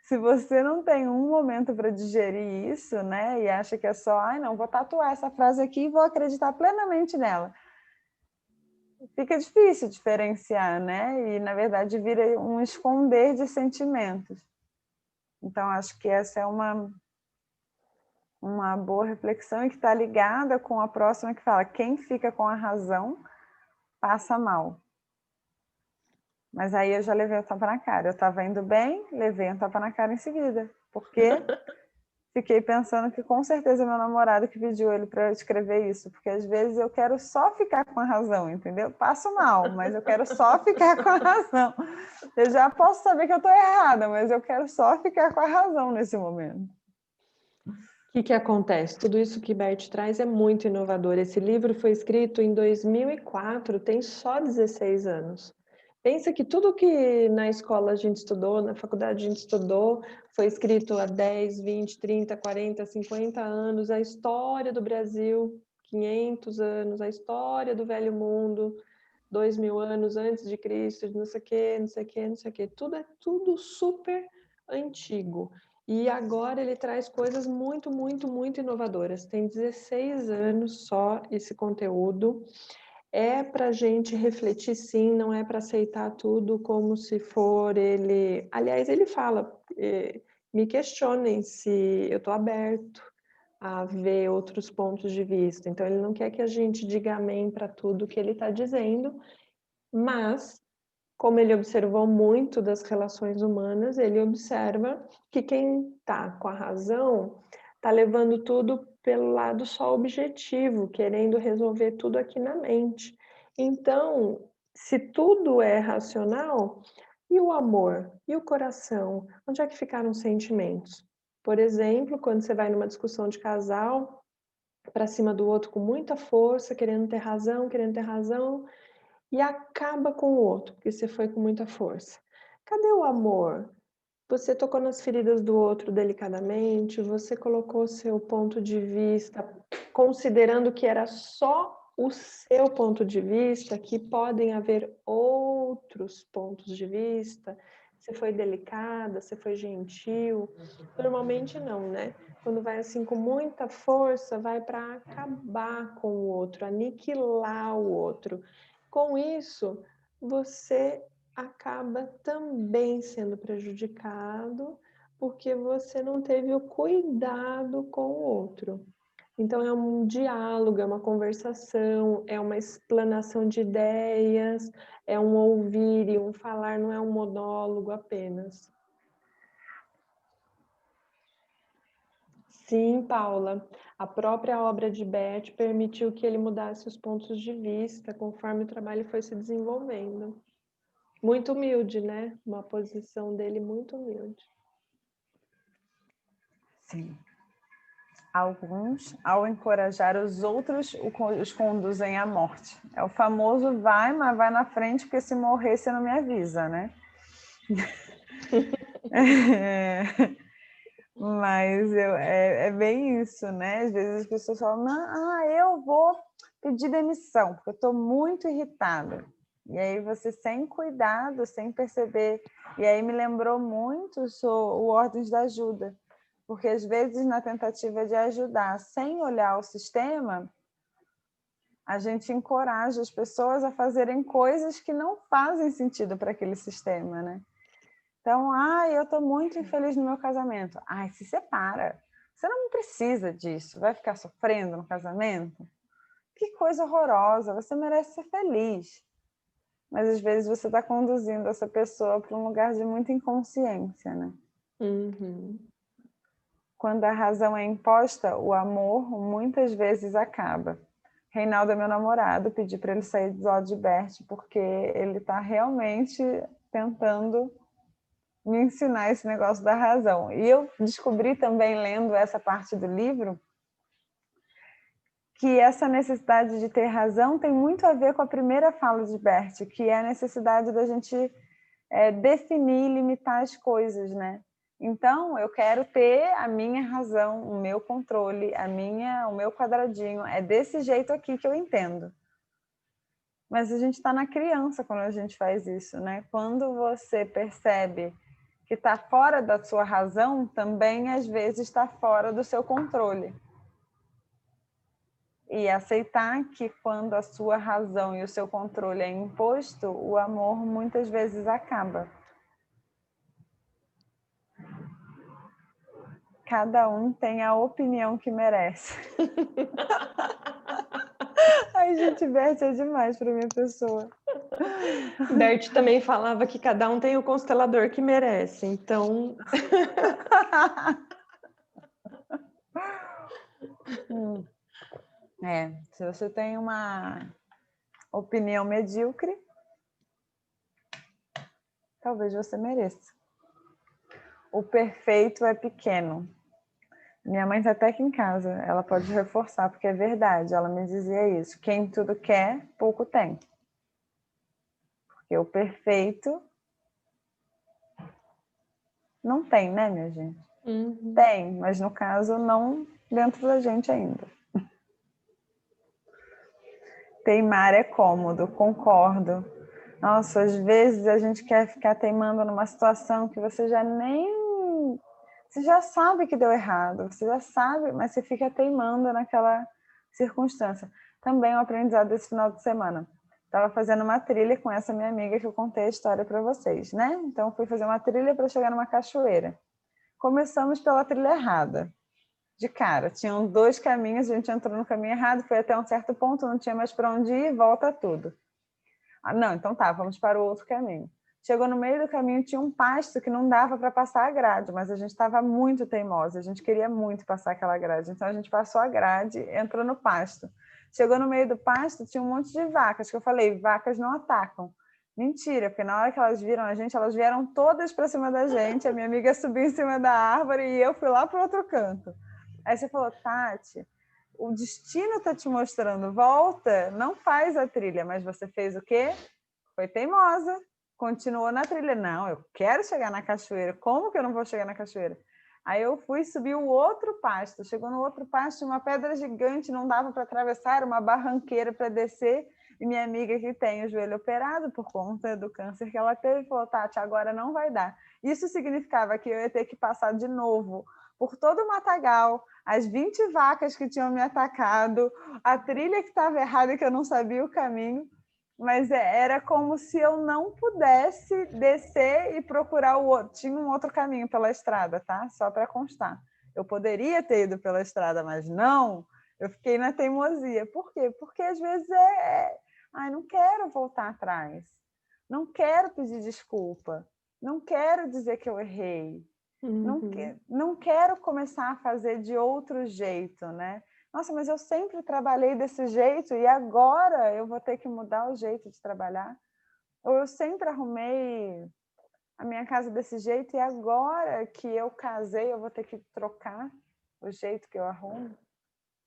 Se você não tem um momento para digerir isso, né, e acha que é só, não, vou tatuar essa frase aqui e vou acreditar plenamente nela, fica difícil diferenciar, né? E na verdade vira um esconder de sentimentos. Então acho que essa é uma boa reflexão e que está ligada com a próxima que fala: quem fica com a razão passa mal. Mas aí eu já levei o tapa na cara. Eu estava indo bem, levei um tapa na cara em seguida. Porque fiquei pensando que com certeza meu namorado que pediu ele para escrever isso. Porque às vezes eu quero só ficar com a razão, entendeu? Passo mal, mas eu quero só ficar com a razão. Eu já posso saber que eu estou errada, mas eu quero só ficar com a razão nesse momento. O que acontece? Tudo isso que Bert traz é muito inovador. Esse livro foi escrito em 2004, tem só 16 anos. Pensa que tudo que na escola a gente estudou, na faculdade a gente estudou, foi escrito há 10, 20, 30, 40, 50 anos. A história do Brasil, 500 anos. A história do Velho Mundo, 2000 anos antes de Cristo, não sei o quê, não sei o quê, não sei o quê. Tudo é tudo super antigo. E agora ele traz coisas muito, muito, muito inovadoras. Tem 16 anos só esse conteúdo. É para a gente refletir, sim, não é para aceitar tudo como se for ele. Aliás, ele fala: me questionem se eu estou aberto a ver outros pontos de vista. Então, ele não quer que a gente diga amém para tudo que ele está dizendo, mas como ele observou muito das relações humanas, ele observa que quem está com a razão está levando tudo pelo lado só objetivo, querendo resolver tudo aqui na mente. Então, se tudo é racional, e o amor? E o coração? Onde é que ficaram os sentimentos? Por exemplo, quando você vai numa discussão de casal, para cima do outro com muita força, querendo ter razão, e acaba com o outro, porque você foi com muita força. Cadê o amor? Você tocou nas feridas do outro delicadamente, você colocou seu ponto de vista, considerando que era só o seu ponto de vista, que podem haver outros pontos de vista. Você foi delicada, você foi gentil? Normalmente não, né? Quando vai assim com muita força, vai para acabar com o outro, aniquilar o outro. Com isso, você acaba também sendo prejudicado, porque você não teve o cuidado com o outro. Então, é um diálogo, é uma conversação, é uma explanação de ideias, é um ouvir e um falar, não é um monólogo apenas. Sim, Paula, a própria obra de Bert permitiu que ele mudasse os pontos de vista conforme o trabalho foi se desenvolvendo. Muito humilde, né? Uma posição dele muito humilde. Sim. Alguns, ao encorajar os outros, os conduzem à morte. É o famoso vai, mas vai na frente, porque se morrer você não me avisa, né? Mas é bem isso, né? Às vezes as pessoas falam, não, eu vou pedir demissão, porque eu estou muito irritada. E aí você, sem cuidado, sem perceber. E aí me lembrou muito o Ordens da Ajuda, porque às vezes na tentativa de ajudar, sem olhar o sistema, a gente encoraja as pessoas a fazerem coisas que não fazem sentido para aquele sistema, né? Então, eu estou muito infeliz no meu casamento. Se separa. Você não precisa disso. Vai ficar sofrendo no casamento? Que coisa horrorosa. Você merece ser feliz. Mas, às vezes, você está conduzindo essa pessoa para um lugar de muita inconsciência, né? Uhum. Quando a razão é imposta, o amor muitas vezes acaba. Reinaldo é meu namorado. Pedi para ele sair do lado de Bert, porque ele está realmente tentando me ensinar esse negócio da razão. E eu descobri também, lendo essa parte do livro, que essa necessidade de ter razão tem muito a ver com a primeira fala de Bert, que é a necessidade da gente definir e limitar as coisas, né? Então, eu quero ter a minha razão, o meu controle, o meu quadradinho. É desse jeito aqui que eu entendo. Mas a gente está na criança quando a gente faz isso, né? Quando você percebe que está fora da sua razão, também às vezes está fora do seu controle. E aceitar que quando a sua razão e o seu controle é imposto, o amor muitas vezes acaba. Cada um tem a opinião que merece. Ai, gente, Bert é demais para minha pessoa. Bert também falava que cada um tem o constelador que merece, então... Se você tem uma opinião medíocre, talvez você mereça. O perfeito é pequeno. Minha mãe está até aqui em casa, ela pode reforçar, porque é verdade, ela me dizia isso. Quem tudo quer, pouco tem. Porque o perfeito não tem, né, minha gente? Uhum. Tem, mas no caso não dentro da gente ainda. Teimar é cômodo, concordo. Nossa, às vezes a gente quer ficar teimando numa situação que você já sabe que deu errado, você já sabe, mas você fica teimando naquela circunstância. Também o aprendizado desse final de semana. Estava fazendo uma trilha com essa minha amiga que eu contei a história para vocês, né? Então fui fazer uma trilha para chegar numa cachoeira. Começamos pela trilha errada. De cara, tinham 2 caminhos, a gente entrou no caminho errado, foi até um certo ponto, não tinha mais para onde ir, volta tudo. Não, então tá, vamos para o outro caminho. Chegou no meio do caminho, tinha um pasto que não dava para passar a grade, mas a gente estava muito teimosa, a gente queria muito passar aquela grade. Então a gente passou a grade, entrou no pasto. Chegou no meio do pasto, tinha um monte de vacas, que eu falei, vacas não atacam. Mentira, porque na hora que elas viram a gente, elas vieram todas para cima da gente, a minha amiga subiu em cima da árvore e eu fui lá para o outro canto. Aí você falou, Tati, o destino está te mostrando, volta, não faz a trilha, mas você fez o quê? Foi teimosa, continuou na trilha. Não, eu quero chegar na cachoeira, como que eu não vou chegar na cachoeira? Aí eu fui subir o outro pasto, chegou no outro pasto, uma pedra gigante, não dava para atravessar, uma barranqueira para descer, E minha amiga que tem o joelho operado por conta do câncer que ela teve, falou, Tati, agora não vai dar. Isso significava que eu ia ter que passar de novo por todo o matagal, as 20 vacas que tinham me atacado, a trilha que estava errada e que eu não sabia o caminho. Mas era como se eu não pudesse descer e procurar o outro. Tinha um outro caminho pela estrada, tá? Só para constar. Eu poderia ter ido pela estrada, mas não. Eu fiquei na teimosia. Por quê? Porque às vezes ai, não quero voltar atrás. Não quero pedir desculpa. Não quero dizer que eu errei. Não quero começar a fazer de outro jeito, né? Nossa, mas eu sempre trabalhei desse jeito e agora eu vou ter que mudar o jeito de trabalhar? Ou eu sempre arrumei a minha casa desse jeito e agora que eu casei eu vou ter que trocar o jeito que eu arrumo?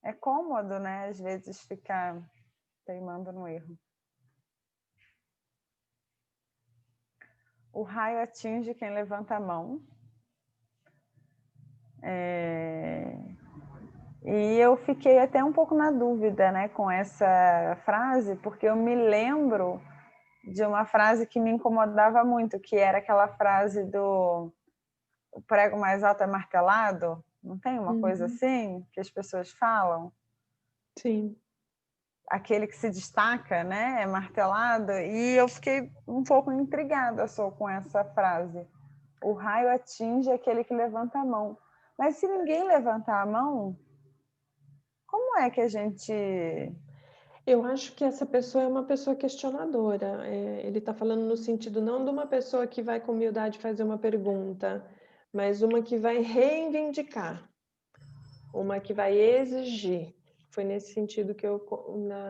É cômodo, né? Às vezes ficar teimando no erro. O raio atinge quem levanta a mão. E eu fiquei até um pouco na dúvida, né, com essa frase, porque eu me lembro de uma frase que me incomodava muito, que era aquela frase do o prego mais alto é martelado. Não tem uma coisa assim que as pessoas falam? Sim. Aquele que se destaca, né, é martelado. E eu fiquei um pouco intrigada só com essa frase. O raio atinge aquele que levanta a mão. Mas se ninguém levantar a mão, como é que a gente... Eu acho que essa pessoa é uma pessoa questionadora. Ele está falando no sentido não de uma pessoa que vai com humildade fazer uma pergunta, mas uma que vai reivindicar, uma que vai exigir. Foi nesse sentido que eu,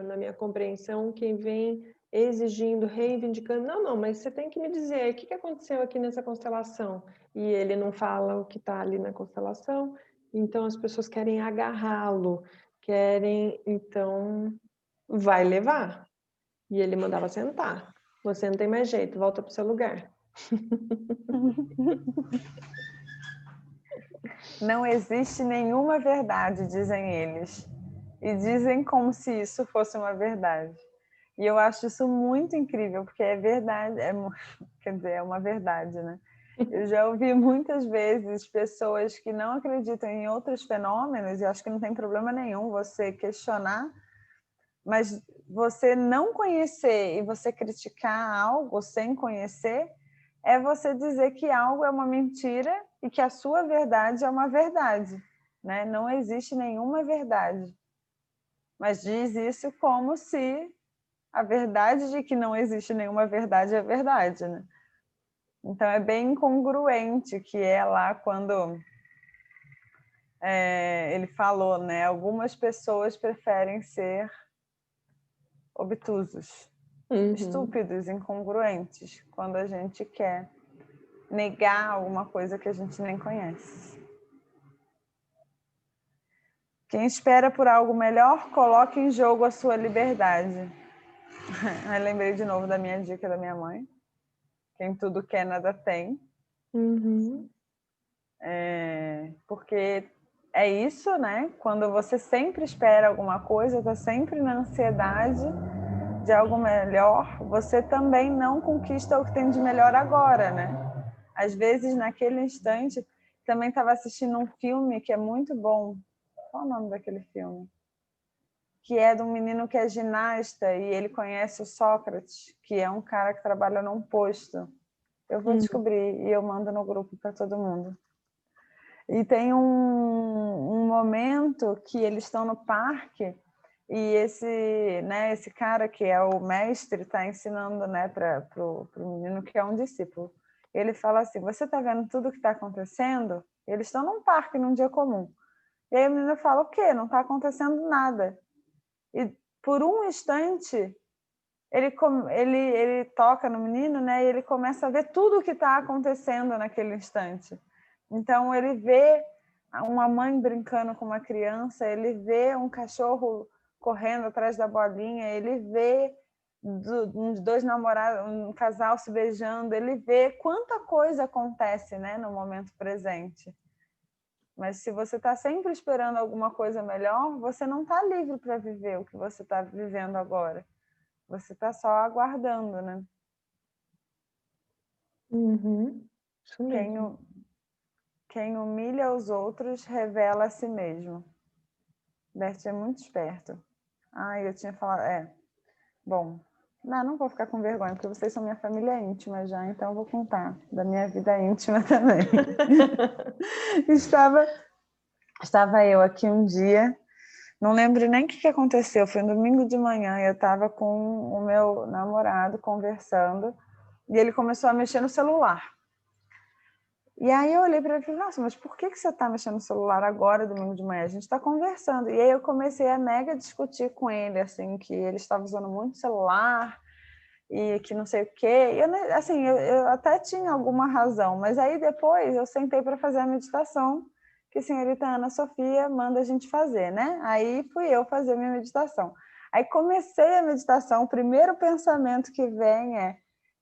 na minha compreensão, quem vem exigindo, reivindicando, não, mas você tem que me dizer o que aconteceu aqui nessa constelação. E ele não fala o que está ali na constelação, então as pessoas querem agarrá-lo, querem, então, vai levar. E ele mandava sentar. Você não tem mais jeito, volta para o seu lugar. Não existe nenhuma verdade, dizem eles. E dizem como se isso fosse uma verdade. E eu acho isso muito incrível, porque é verdade, quer dizer, é uma verdade, né? Eu já ouvi muitas vezes pessoas que não acreditam em outros fenômenos, e acho que não tem problema nenhum você questionar, mas você não conhecer e você criticar algo sem conhecer é você dizer que algo é uma mentira e que a sua verdade é uma verdade, né? Não existe nenhuma verdade. Mas diz isso como se a verdade de que não existe nenhuma verdade é verdade, né? Então é bem incongruente que é lá quando ele falou, né? Algumas pessoas preferem ser obtusos, estúpidos, incongruentes, quando a gente quer negar alguma coisa que a gente nem conhece. Quem espera por algo melhor, coloca em jogo a sua liberdade. Eu lembrei de novo da minha dica da minha mãe. Quem tudo quer, nada tem. Porque é isso, né? Quando você sempre espera alguma coisa, está sempre na ansiedade de algo melhor, você também não conquista o que tem de melhor agora, né? Às vezes, naquele instante, também estava assistindo um filme que é muito bom. Qual é o nome daquele filme? Que é de um menino que é ginasta e ele conhece o Sócrates, que é um cara que trabalha num posto. Eu vou descobrir e eu mando no grupo para todo mundo. E tem um momento que eles estão no parque e esse cara que é o mestre está ensinando, né, para o menino que é um discípulo. Ele fala assim, você está vendo tudo o que está acontecendo? Eles estão num parque num dia comum. E aí o menino fala, o quê? Não está acontecendo nada. E por um instante, ele toca no menino, né, e ele começa a ver tudo o que está acontecendo naquele instante. Então, ele vê uma mãe brincando com uma criança, ele vê um cachorro correndo atrás da bolinha, ele vê dois namorados, um casal se beijando, ele vê quanta coisa acontece, né, no momento presente. Mas se você está sempre esperando alguma coisa melhor, você não está livre para viver o que você está vivendo agora. Você está só aguardando, né? Isso mesmo. Quem humilha os outros revela a si mesmo. Bert é muito esperto. Eu tinha falado... Bom, não vou ficar com vergonha, porque vocês são minha família íntima já, então eu vou contar da minha vida íntima também. Estava eu aqui um dia, não lembro nem o que aconteceu, foi um domingo de manhã, eu estava com o meu namorado conversando, e ele começou a mexer no celular. E aí eu olhei para ele e falei, nossa, mas por que você está mexendo no celular agora, domingo de manhã? A gente está conversando. E aí eu comecei a mega discutir com ele, assim, que ele estava usando muito celular e que não sei o quê. Eu até tinha alguma razão, mas aí depois eu sentei para fazer a meditação que a senhorita Ana Sofia manda a gente fazer, né? Aí fui eu fazer minha meditação. Aí comecei a meditação, o primeiro pensamento que vem é,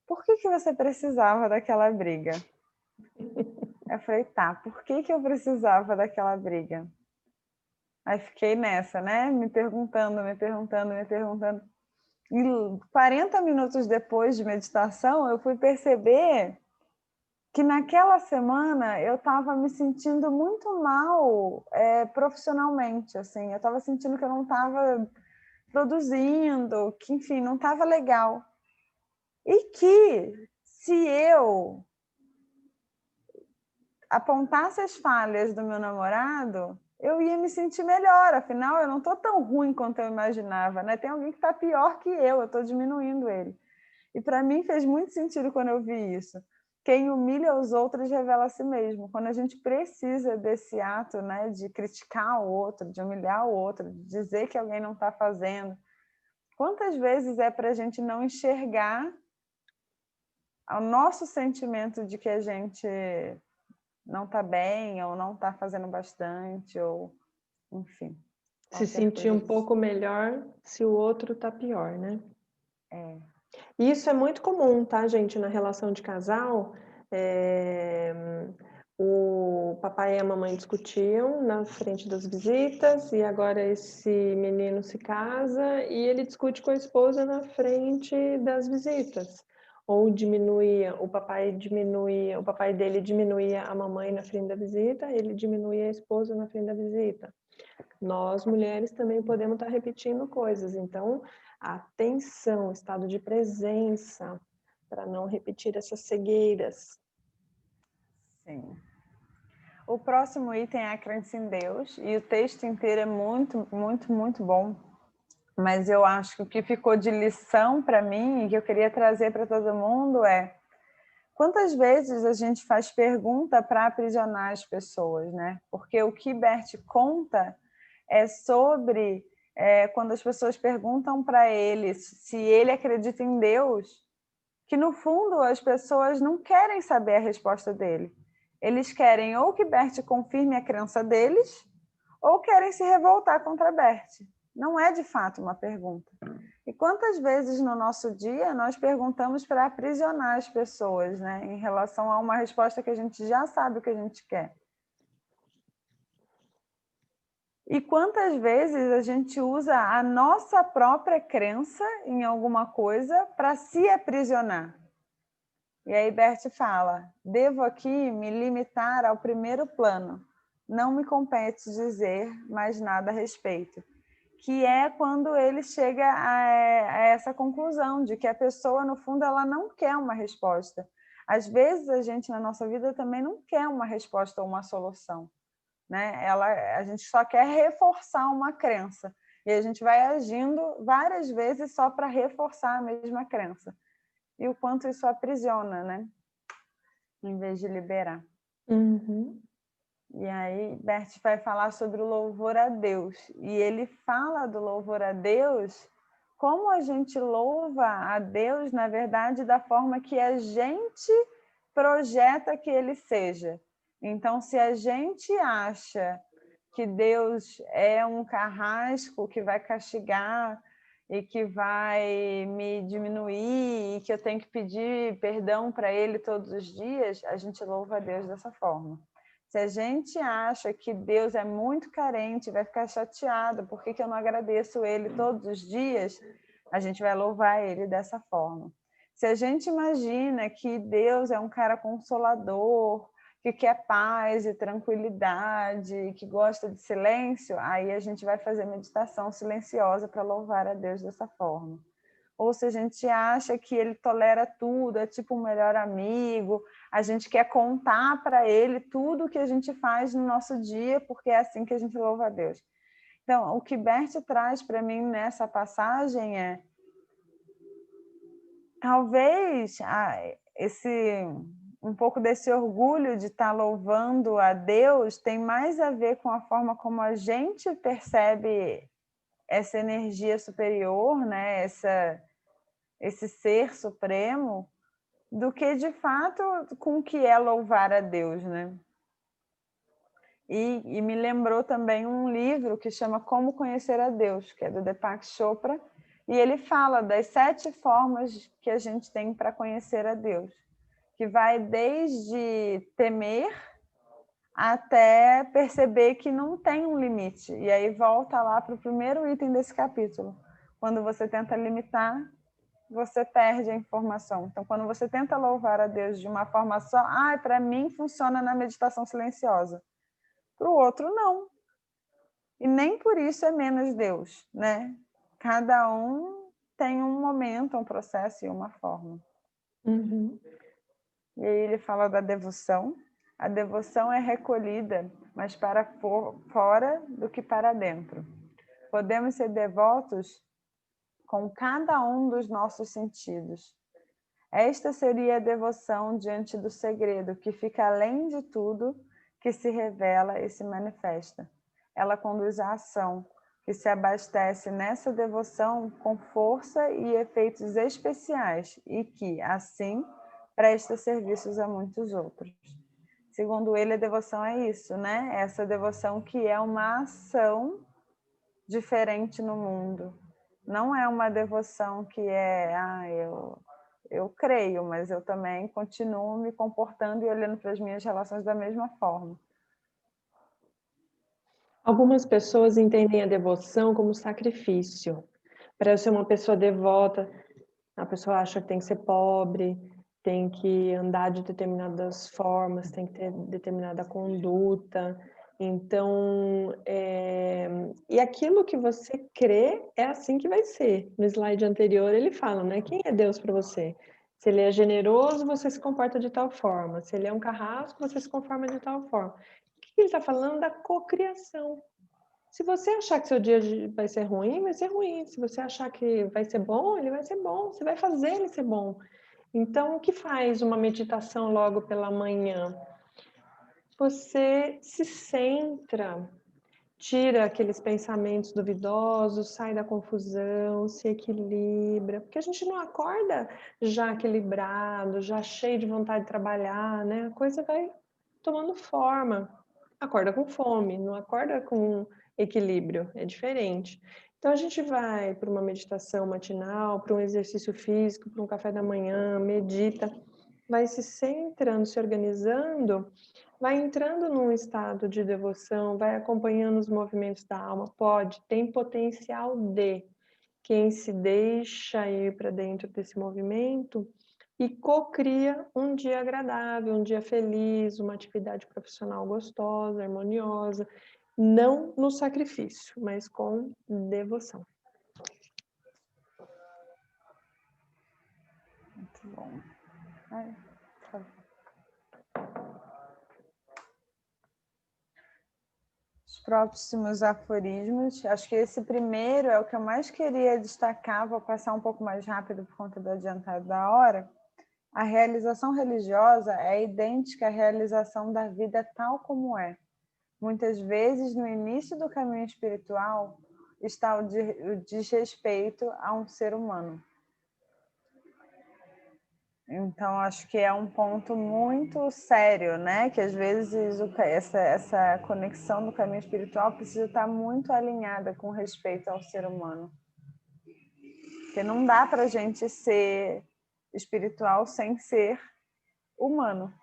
por que você precisava daquela briga? Eu falei, tá, por que eu precisava daquela briga? Aí fiquei nessa, né? Me perguntando. E 40 minutos depois de meditação, eu fui perceber que naquela semana eu estava me sentindo muito mal profissionalmente, assim. Eu estava sentindo que eu não estava produzindo, que, enfim, não estava legal. E que se eu apontasse as falhas do meu namorado, eu ia me sentir melhor, afinal eu não estou tão ruim quanto eu imaginava, né? Tem alguém que está pior que eu estou diminuindo ele. E para mim fez muito sentido quando eu vi isso. Quem humilha os outros revela a si mesmo. Quando a gente precisa desse ato, né, de criticar o outro, de humilhar o outro, de dizer que alguém não está fazendo, quantas vezes é para a gente não enxergar o nosso sentimento de que a gente não está bem, ou não está fazendo bastante, ou enfim. Se sentir um pouco melhor se o outro está pior, né? E isso é muito comum, tá, gente, na relação de casal. O papai e a mamãe discutiam na frente das visitas e agora esse menino se casa e ele discute com a esposa na frente das visitas. Ou o papai dele diminuía a mamãe na frente da visita, ele diminuía a esposa na frente da visita. Nós, mulheres, também podemos estar repetindo coisas. Então, atenção, estado de presença, para não repetir essas cegueiras. Sim. O próximo item é a crença em Deus, e o texto inteiro é muito, muito, muito bom. Mas eu acho que o que ficou de lição para mim, e que eu queria trazer para todo mundo é quantas vezes a gente faz pergunta para aprisionar as pessoas, né? Porque o que Bert conta é sobre quando as pessoas perguntam para ele se ele acredita em Deus, que no fundo as pessoas não querem saber a resposta dele. Eles querem ou que Bert confirme a crença deles, ou querem se revoltar contra Bert. Não é de fato uma pergunta. E quantas vezes no nosso dia nós perguntamos para aprisionar as pessoas, né, em relação a uma resposta que a gente já sabe o que a gente quer? E quantas vezes a gente usa a nossa própria crença em alguma coisa para se aprisionar? E aí Bert fala, devo aqui me limitar ao primeiro plano. Não me compete dizer mais nada a respeito. Que é quando ele chega a essa conclusão de que a pessoa, no fundo, ela não quer uma resposta. Às vezes, a gente, na nossa vida, também não quer uma resposta ou uma solução, né? A gente só quer reforçar uma crença. E a gente vai agindo várias vezes só para reforçar a mesma crença. E o quanto isso aprisiona, né? Em vez de liberar. E aí, Bert vai falar sobre o louvor a Deus. E ele fala do louvor a Deus, como a gente louva a Deus, na verdade, da forma que a gente projeta que ele seja. Então, se a gente acha que Deus é um carrasco que vai castigar e que vai me diminuir e que eu tenho que pedir perdão para ele todos os dias, a gente louva a Deus dessa forma. Se a gente acha que Deus é muito carente, vai ficar chateado, por que eu não agradeço Ele todos os dias? a gente vai louvar Ele dessa forma. Se a gente imagina que Deus é um cara consolador, que quer paz e tranquilidade, que gosta de silêncio, aí a gente vai fazer meditação silenciosa para louvar a Deus dessa forma. Ou se a gente acha que Ele tolera tudo, é tipo um melhor amigo, a gente quer contar para Ele tudo o que a gente faz no nosso dia, porque é assim que a gente louva a Deus. Então, o que Bert traz para mim nessa passagem é talvez um pouco desse orgulho de estar louvando a Deus tem mais a ver com a forma como a gente percebe essa energia superior, né? Esse ser supremo, do que de fato com o que é louvar a Deus, né? E me lembrou também um livro que chama Como Conhecer a Deus, que é do Deepak Chopra, e ele fala das 7 formas que a gente tem para conhecer a Deus, que vai desde temer até perceber que não tem um limite. E aí volta lá para o primeiro item desse capítulo. Quando você tenta limitar, você perde a informação. Então, quando você tenta louvar a Deus de uma forma só, para mim funciona na meditação silenciosa. Para o outro, não. E nem por isso é menos Deus, né? Cada um tem um momento, um processo e uma forma. Uhum. E aí ele fala da devoção. A devoção é recolhida, mas para fora do que para dentro. Podemos ser devotos com cada um dos nossos sentidos. Esta seria a devoção diante do segredo, que fica além de tudo, que se revela e se manifesta. Ela conduz à ação, que se abastece nessa devoção com força e efeitos especiais e que, assim, presta serviços a muitos outros. Segundo ele, a devoção é isso, né? Essa devoção que é uma ação diferente no mundo. Não é uma devoção que é, eu creio, mas eu também continuo me comportando e olhando para as minhas relações da mesma forma. Algumas pessoas entendem a devoção como sacrifício. Para eu ser uma pessoa devota, a pessoa acha que tem que ser pobre, tem que andar de determinadas formas, tem que ter determinada conduta. Então, e aquilo que você crê é assim que vai ser. No slide anterior ele fala, né? Quem é Deus para você? Se ele é generoso, você se comporta de tal forma. Se ele é um carrasco, você se conforma de tal forma. O que ele está falando? Da cocriação. Se você achar que seu dia vai ser ruim, vai ser ruim. Se você achar que vai ser bom, ele vai ser bom. Você vai fazer ele ser bom. Então, o que faz uma meditação logo pela manhã? Você se centra, tira aqueles pensamentos duvidosos, sai da confusão, se equilibra, porque a gente não acorda já equilibrado, já cheio de vontade de trabalhar, né? A coisa vai tomando forma. Acorda com fome, não acorda com equilíbrio, é diferente. Então a gente vai para uma meditação matinal, para um exercício físico, para um café da manhã, medita, vai se centrando, se organizando, vai entrando num estado de devoção, vai acompanhando os movimentos da alma, tem potencial de quem se deixa ir para dentro desse movimento e cocria um dia agradável, um dia feliz, uma atividade profissional gostosa, harmoniosa, não no sacrifício, mas com devoção. Muito bom. Os próximos aforismos, acho que esse primeiro é o que eu mais queria destacar, vou passar um pouco mais rápido por conta do adiantado da hora. A realização religiosa é idêntica à realização da vida tal como é. Muitas vezes, no início do caminho espiritual, está o desrespeito a um ser humano. Então, acho que é um ponto muito sério, né? Que às vezes essa conexão do caminho espiritual precisa estar muito alinhada com respeito ao ser humano. Porque não dá para a gente ser espiritual sem ser humano,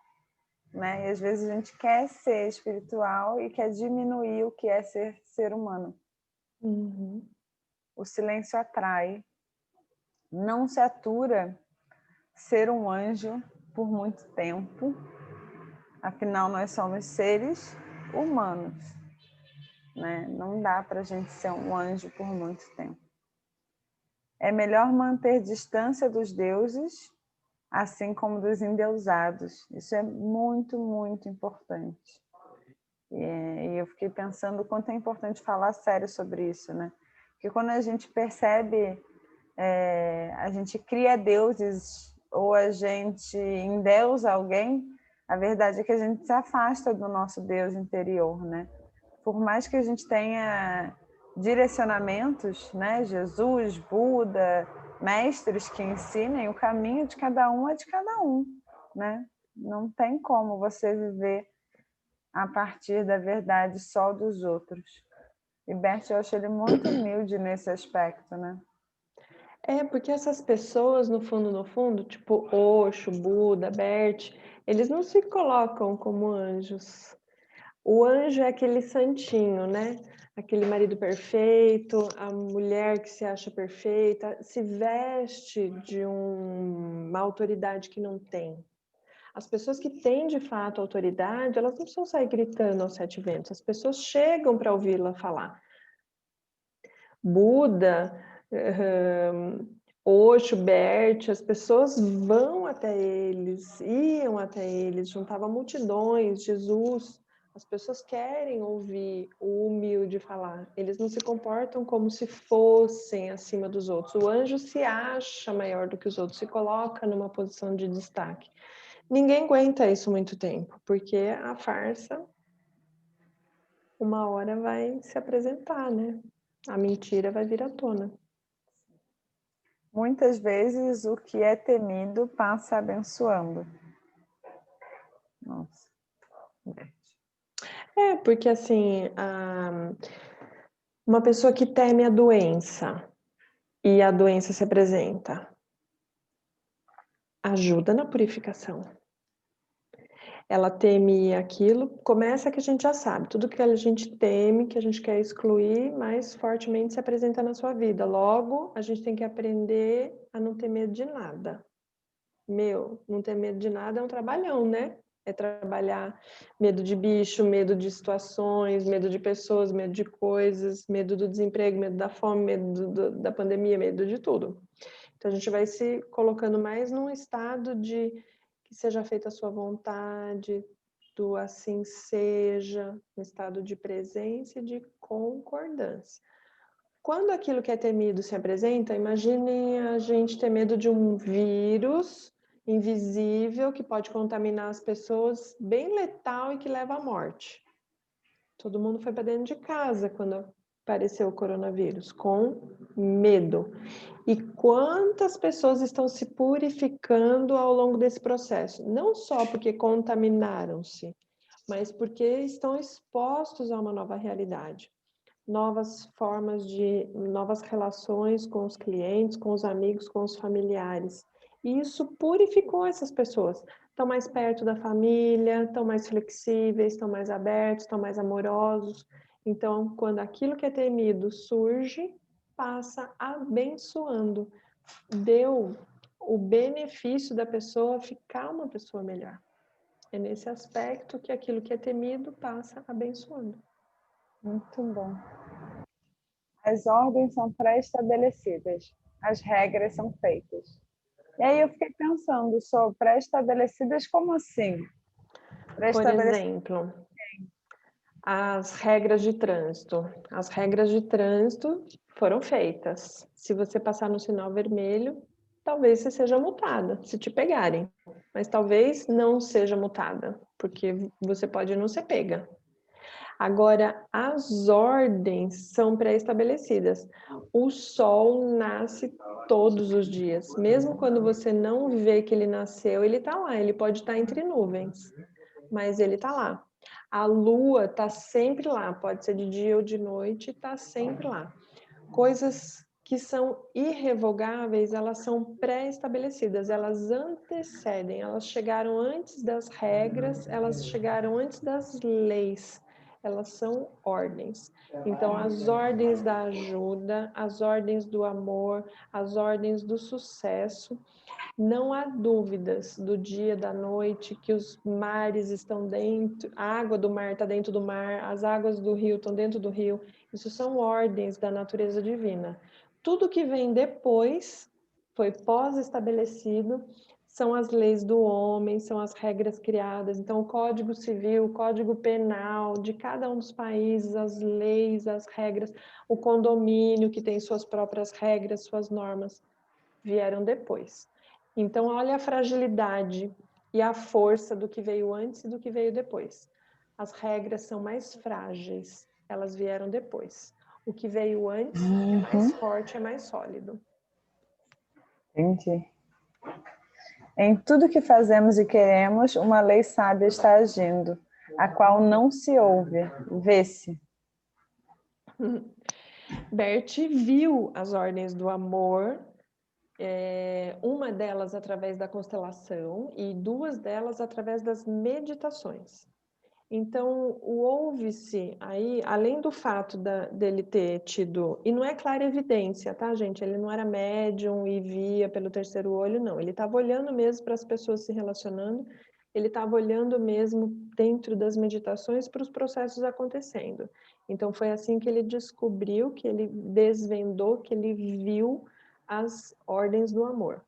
né? E às vezes a gente quer ser espiritual e quer diminuir o que é ser humano. Uhum. O silêncio atrai, não se atura ser um anjo por muito tempo. Afinal, nós somos seres humanos, né? Não dá para a gente ser um anjo por muito tempo. É melhor manter distância dos deuses, assim como dos endeusados. Isso é muito, muito importante. E eu fiquei pensando o quanto é importante falar sério sobre isso, né? Porque quando a gente percebe, a gente cria deuses ou a gente endeusa alguém, a verdade é que a gente se afasta do nosso Deus interior, né? Por mais que a gente tenha direcionamentos, né? Jesus, Buda, mestres que ensinem, o caminho de cada um é de cada um, né? Não tem como você viver a partir da verdade só dos outros. E Bert, eu acho ele muito humilde nesse aspecto, né? Porque essas pessoas, no fundo, tipo Osho, Buda, Bert, eles não se colocam como anjos. O anjo é aquele santinho, né? Aquele marido perfeito, a mulher que se acha perfeita, se veste de uma autoridade que não tem. As pessoas que têm de fato autoridade, elas não precisam sair gritando aos 7 ventos. As pessoas chegam para ouvi-la falar. Buda, Osho, Bert, as pessoas vão até eles, iam até eles, juntavam multidões, Jesus. As pessoas querem ouvir o humilde falar. Eles não se comportam como se fossem acima dos outros. O anjo se acha maior do que os outros, se coloca numa posição de destaque. Ninguém aguenta isso muito tempo, porque a farsa, uma hora vai se apresentar, né? A mentira vai vir à tona. Muitas vezes o que é temido passa abençoando. Nossa. Porque assim, uma pessoa que teme a doença e a doença se apresenta, ajuda na purificação. Ela teme aquilo, começa que a gente já sabe, tudo que a gente teme, que a gente quer excluir, mais fortemente se apresenta na sua vida. Logo, a gente tem que aprender a não ter medo de nada. Não ter medo de nada é um trabalhão, né? É trabalhar medo de bicho, medo de situações, medo de pessoas, medo de coisas, medo do desemprego, medo da fome, medo da pandemia, medo de tudo. Então a gente vai se colocando mais num estado de que seja feita a sua vontade, do assim seja, um estado de presença e de concordância. Quando aquilo que é temido se apresenta, imagine a gente ter medo de um vírus invisível que pode contaminar as pessoas, bem letal e que leva à morte. Todo mundo foi para dentro de casa quando apareceu o coronavírus, com medo. E quantas pessoas estão se purificando ao longo desse processo? Não só porque contaminaram-se, mas porque estão expostos a uma nova realidade. Novas formas novas relações com os clientes, com os amigos, com os familiares. E isso purificou essas pessoas. Estão mais perto da família, estão mais flexíveis, estão mais abertos, estão mais amorosos. Então, quando aquilo que é temido surge, passa abençoando. Deu o benefício da pessoa ficar uma pessoa melhor. É nesse aspecto que aquilo que é temido passa abençoando. Muito bom. As ordens são pré-estabelecidas, as regras são feitas. E aí eu fiquei pensando, sou pré-estabelecidas como assim? Por exemplo, as regras de trânsito. As regras de trânsito foram feitas. Se você passar no sinal vermelho, talvez você seja multada, se te pegarem. Mas talvez não seja multada, porque você pode não ser pega. Agora, as ordens são pré-estabelecidas. O sol nasce todos os dias. Mesmo quando você não vê que ele nasceu, ele está lá. Ele pode estar entre nuvens, mas ele está lá. A lua está sempre lá. Pode ser de dia ou de noite, está sempre lá. Coisas que são irrevogáveis, elas são pré-estabelecidas, elas antecedem, elas chegaram antes das regras, elas chegaram antes das leis. elas são ordens. Então, as ordens da ajuda, as ordens do amor, as ordens do sucesso. Não há dúvidas do dia, da noite, que os mares estão dentro, a água do mar está dentro do mar, as águas do rio estão dentro do rio. Isso são ordens da natureza divina. Tudo que vem depois, foi pós-estabelecido, são as leis do homem, são as regras criadas. Então, o Código Civil, o Código Penal de cada um dos países, as leis, as regras, o condomínio que tem suas próprias regras, suas normas, vieram depois. Então, olha a fragilidade e a força do que veio antes e do que veio depois. As regras são mais frágeis, elas vieram depois. O que veio antes é mais forte, é mais sólido. Entendi. Em tudo que fazemos e queremos, uma lei sábia está agindo, a qual não se ouve, vê-se. Bert viu as ordens do amor, uma delas através da constelação e duas delas através das meditações. Então, o ouve-se aí, além do fato dele ter tido, e não é clara evidência, tá, gente? Ele não era médium e via pelo terceiro olho, não. Ele estava olhando mesmo para as pessoas se relacionando, ele estava olhando mesmo dentro das meditações para os processos acontecendo. Então, foi assim que ele descobriu, que ele desvendou, que ele viu as ordens do amor.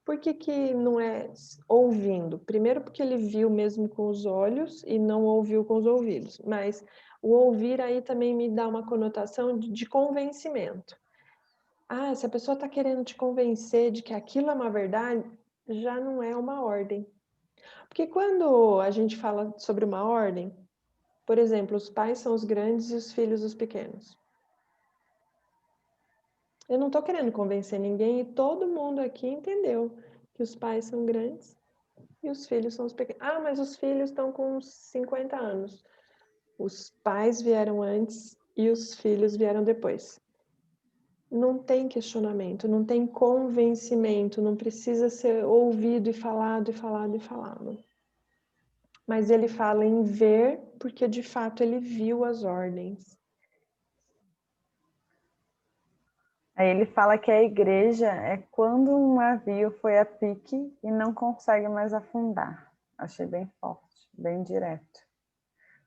Por que não é ouvindo? Primeiro porque ele viu mesmo com os olhos e não ouviu com os ouvidos. Mas o ouvir aí também me dá uma conotação de convencimento. Ah, se a pessoa está querendo te convencer de que aquilo é uma verdade, já não é uma ordem. Porque quando a gente fala sobre uma ordem, por exemplo, os pais são os grandes e os filhos os pequenos. Eu não estou querendo convencer ninguém e todo mundo aqui entendeu que os pais são grandes e os filhos são os pequenos. Ah, mas os filhos estão com 50 anos. Os pais vieram antes e os filhos vieram depois. Não tem questionamento, não tem convencimento, não precisa ser ouvido e falado e falado e falado. Mas ele fala em ver, porque de fato ele viu as ordens. Aí ele fala que a igreja é quando um navio foi a pique e não consegue mais afundar. Achei bem forte, bem direto.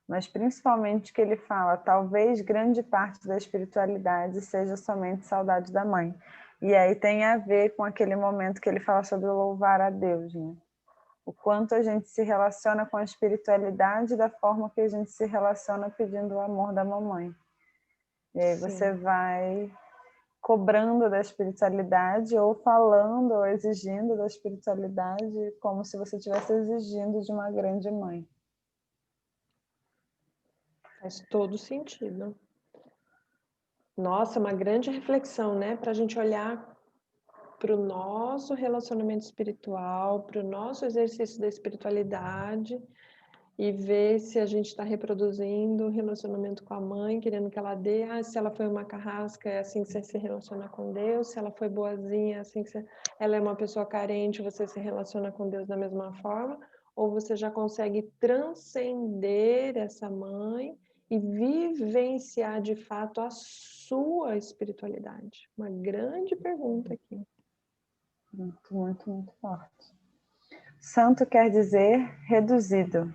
Mas principalmente que ele fala, talvez grande parte da espiritualidade seja somente saudade da mãe. E aí tem a ver com aquele momento que ele fala sobre louvar a Deus, né? O quanto a gente se relaciona com a espiritualidade da forma que a gente se relaciona pedindo o amor da mamãe. E aí você vai cobrando da espiritualidade ou falando ou exigindo da espiritualidade como se você estivesse exigindo de uma grande mãe. Faz todo sentido. Nossa, uma grande reflexão, né? Para a gente olhar para o nosso relacionamento espiritual, para o nosso exercício da espiritualidade e ver se a gente está reproduzindo o relacionamento com a mãe, querendo que ela dê. Ah, se ela foi uma carrasca, é assim que você se relaciona com Deus. Se ela foi boazinha, é assim que ela é uma pessoa carente, você se relaciona com Deus da mesma forma. Ou você já consegue transcender essa mãe e vivenciar de fato a sua espiritualidade? Uma grande pergunta aqui. Muito, muito, muito forte. Santo quer dizer reduzido.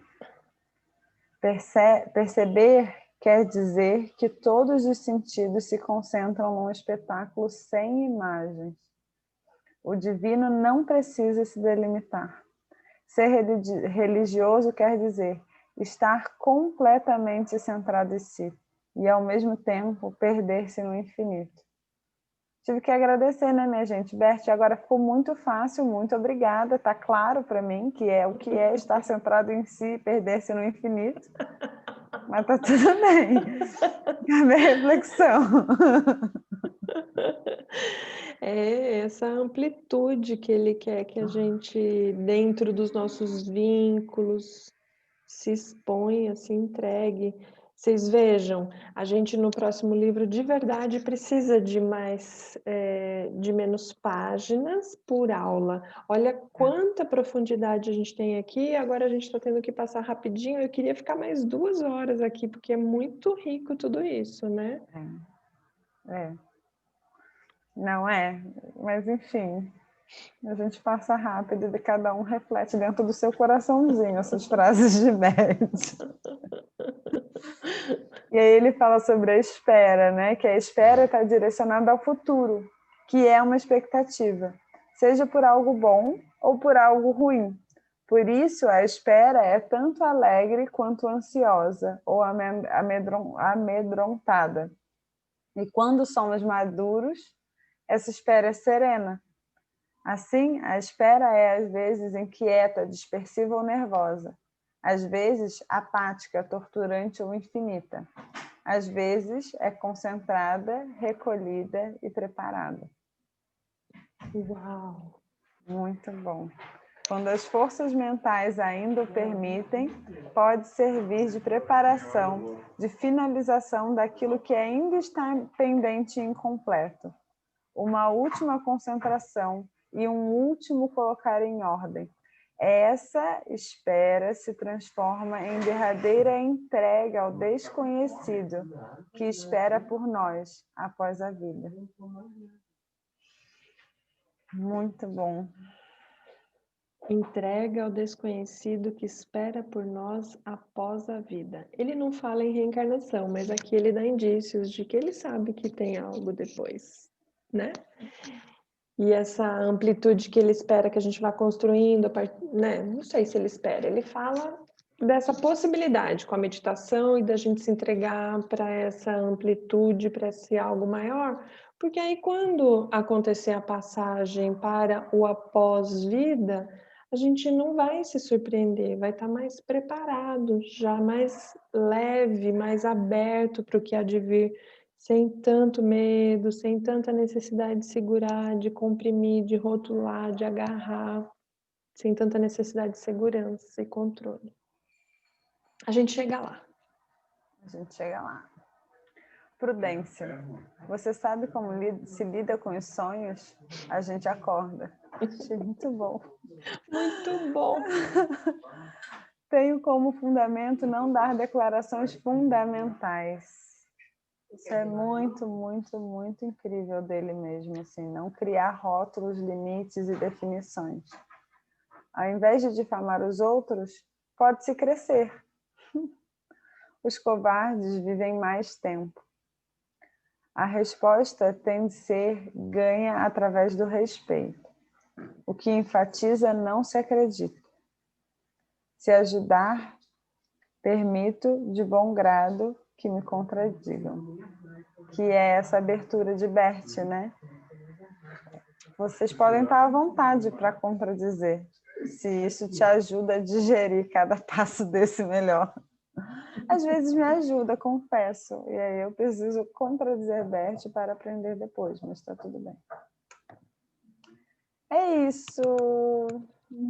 Perceber quer dizer que todos os sentidos se concentram num espetáculo sem imagens. O divino não precisa se delimitar. Ser religioso quer dizer estar completamente centrado em si e, ao mesmo tempo, perder-se no infinito. Tive que agradecer, né, minha gente? Bert, agora ficou muito fácil, muito obrigada. Está claro para mim que é o que é estar centrado em si e perder-se no infinito. Mas tá tudo bem. Cabe a reflexão. É essa amplitude que ele quer que a gente, dentro dos nossos vínculos, se exponha, se entregue. Vocês vejam, a gente no próximo livro de verdade precisa de de menos páginas por aula. Olha quanta profundidade a gente tem aqui, agora a gente está tendo que passar rapidinho. Eu queria ficar mais 2 horas aqui, porque é muito rico tudo isso, né? Não é, mas enfim, a gente passa rápido e cada um reflete dentro do seu coraçãozinho essas frases de Bert. E aí ele fala sobre a espera, né? Que a espera está direcionada ao futuro, que é uma expectativa, seja por algo bom ou por algo ruim. Por isso, a espera é tanto alegre quanto ansiosa ou amedrontada. E quando somos maduros, essa espera é serena. Assim, a espera é às vezes inquieta, dispersiva ou nervosa. Às vezes, apática, torturante ou infinita. Às vezes, é concentrada, recolhida e preparada. Uau! Muito bom. Quando as forças mentais ainda o permitem, pode servir de preparação, de finalização daquilo que ainda está pendente e incompleto. Uma última concentração e um último colocar em ordem. Essa espera se transforma em derradeira entrega ao desconhecido que espera por nós após a vida. Muito bom. Entrega ao desconhecido que espera por nós após a vida. Ele não fala em reencarnação, mas aqui ele dá indícios de que ele sabe que tem algo depois, né? E essa amplitude que ele espera que a gente vá construindo, né? Não sei se ele espera, ele fala dessa possibilidade com a meditação e da gente se entregar para essa amplitude, para esse algo maior, porque aí quando acontecer a passagem para o após-vida, a gente não vai se surpreender, vai estar mais preparado, já mais leve, mais aberto para o que há de vir, sem tanto medo, sem tanta necessidade de segurar, de comprimir, de rotular, de agarrar, sem tanta necessidade de segurança e controle. A gente chega lá. A gente chega lá. Prudência. Você sabe como se lida com os sonhos? A gente acorda. Achei muito bom. Muito bom. Tenho como fundamento não dar declarações fundamentais. Isso é muito, muito, muito incrível dele mesmo, assim, não criar rótulos, limites e definições. Ao invés de difamar os outros, pode-se crescer. Os covardes vivem mais tempo. A resposta tem de ser ganha através do respeito. O que enfatiza não se acredita. Se ajudar, permito de bom grado que me contradigam. Que é essa abertura de Bert, né? Vocês podem estar à vontade para contradizer, se isso te ajuda a digerir cada passo desse melhor. Às vezes me ajuda, confesso, e aí eu preciso contradizer Bert para aprender depois, mas está tudo bem. É isso.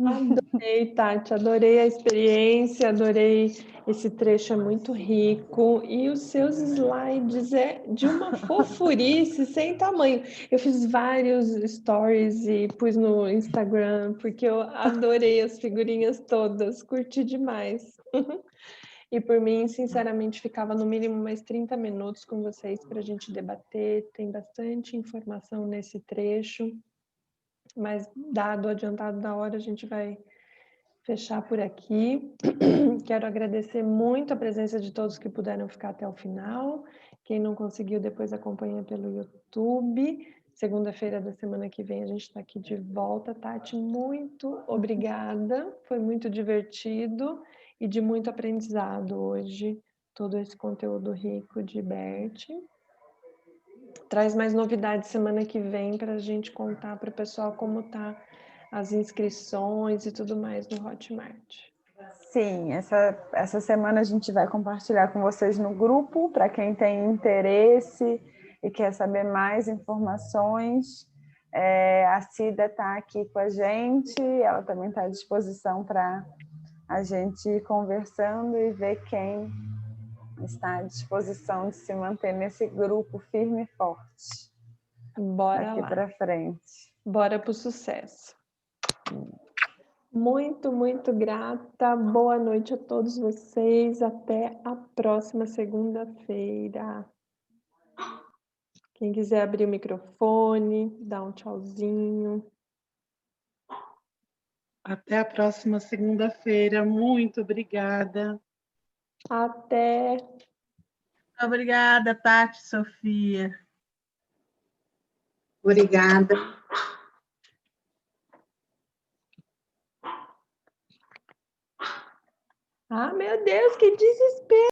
Adorei, Tati, adorei a experiência, adorei esse trecho, é muito rico e os seus slides é de uma fofurice sem tamanho. Eu fiz vários stories e pus no Instagram porque eu adorei as figurinhas todas, curti demais. E por mim, sinceramente, ficava no mínimo mais 30 minutos com vocês para a gente debater, tem bastante informação nesse trecho. Mas, dado o adiantado da hora, a gente vai fechar por aqui. Quero agradecer muito a presença de todos que puderam ficar até o final. Quem não conseguiu, depois acompanha pelo YouTube. Segunda-feira da semana que vem a gente está aqui de volta. Tati, muito obrigada. Foi muito divertido e de muito aprendizado hoje. Todo esse conteúdo rico de Bert. Traz mais novidades semana que vem para a gente contar para o pessoal como tá as inscrições e tudo mais no Hotmart. Sim, essa semana a gente vai compartilhar com vocês no grupo, para quem tem interesse e quer saber mais informações. A Cida está aqui com a gente, ela também está à disposição para a gente ir conversando e ver quem está à disposição de se manter nesse grupo firme e forte. Bora daqui lá. para frente. Bora para o sucesso. Muito, muito grata. Boa noite a todos vocês. Até a próxima segunda-feira. Quem quiser abrir o microfone, dar um tchauzinho. Até a próxima segunda-feira. Muito obrigada. Até. Obrigada, Tati, Sofia. Obrigada. Ah, meu Deus, que desespero!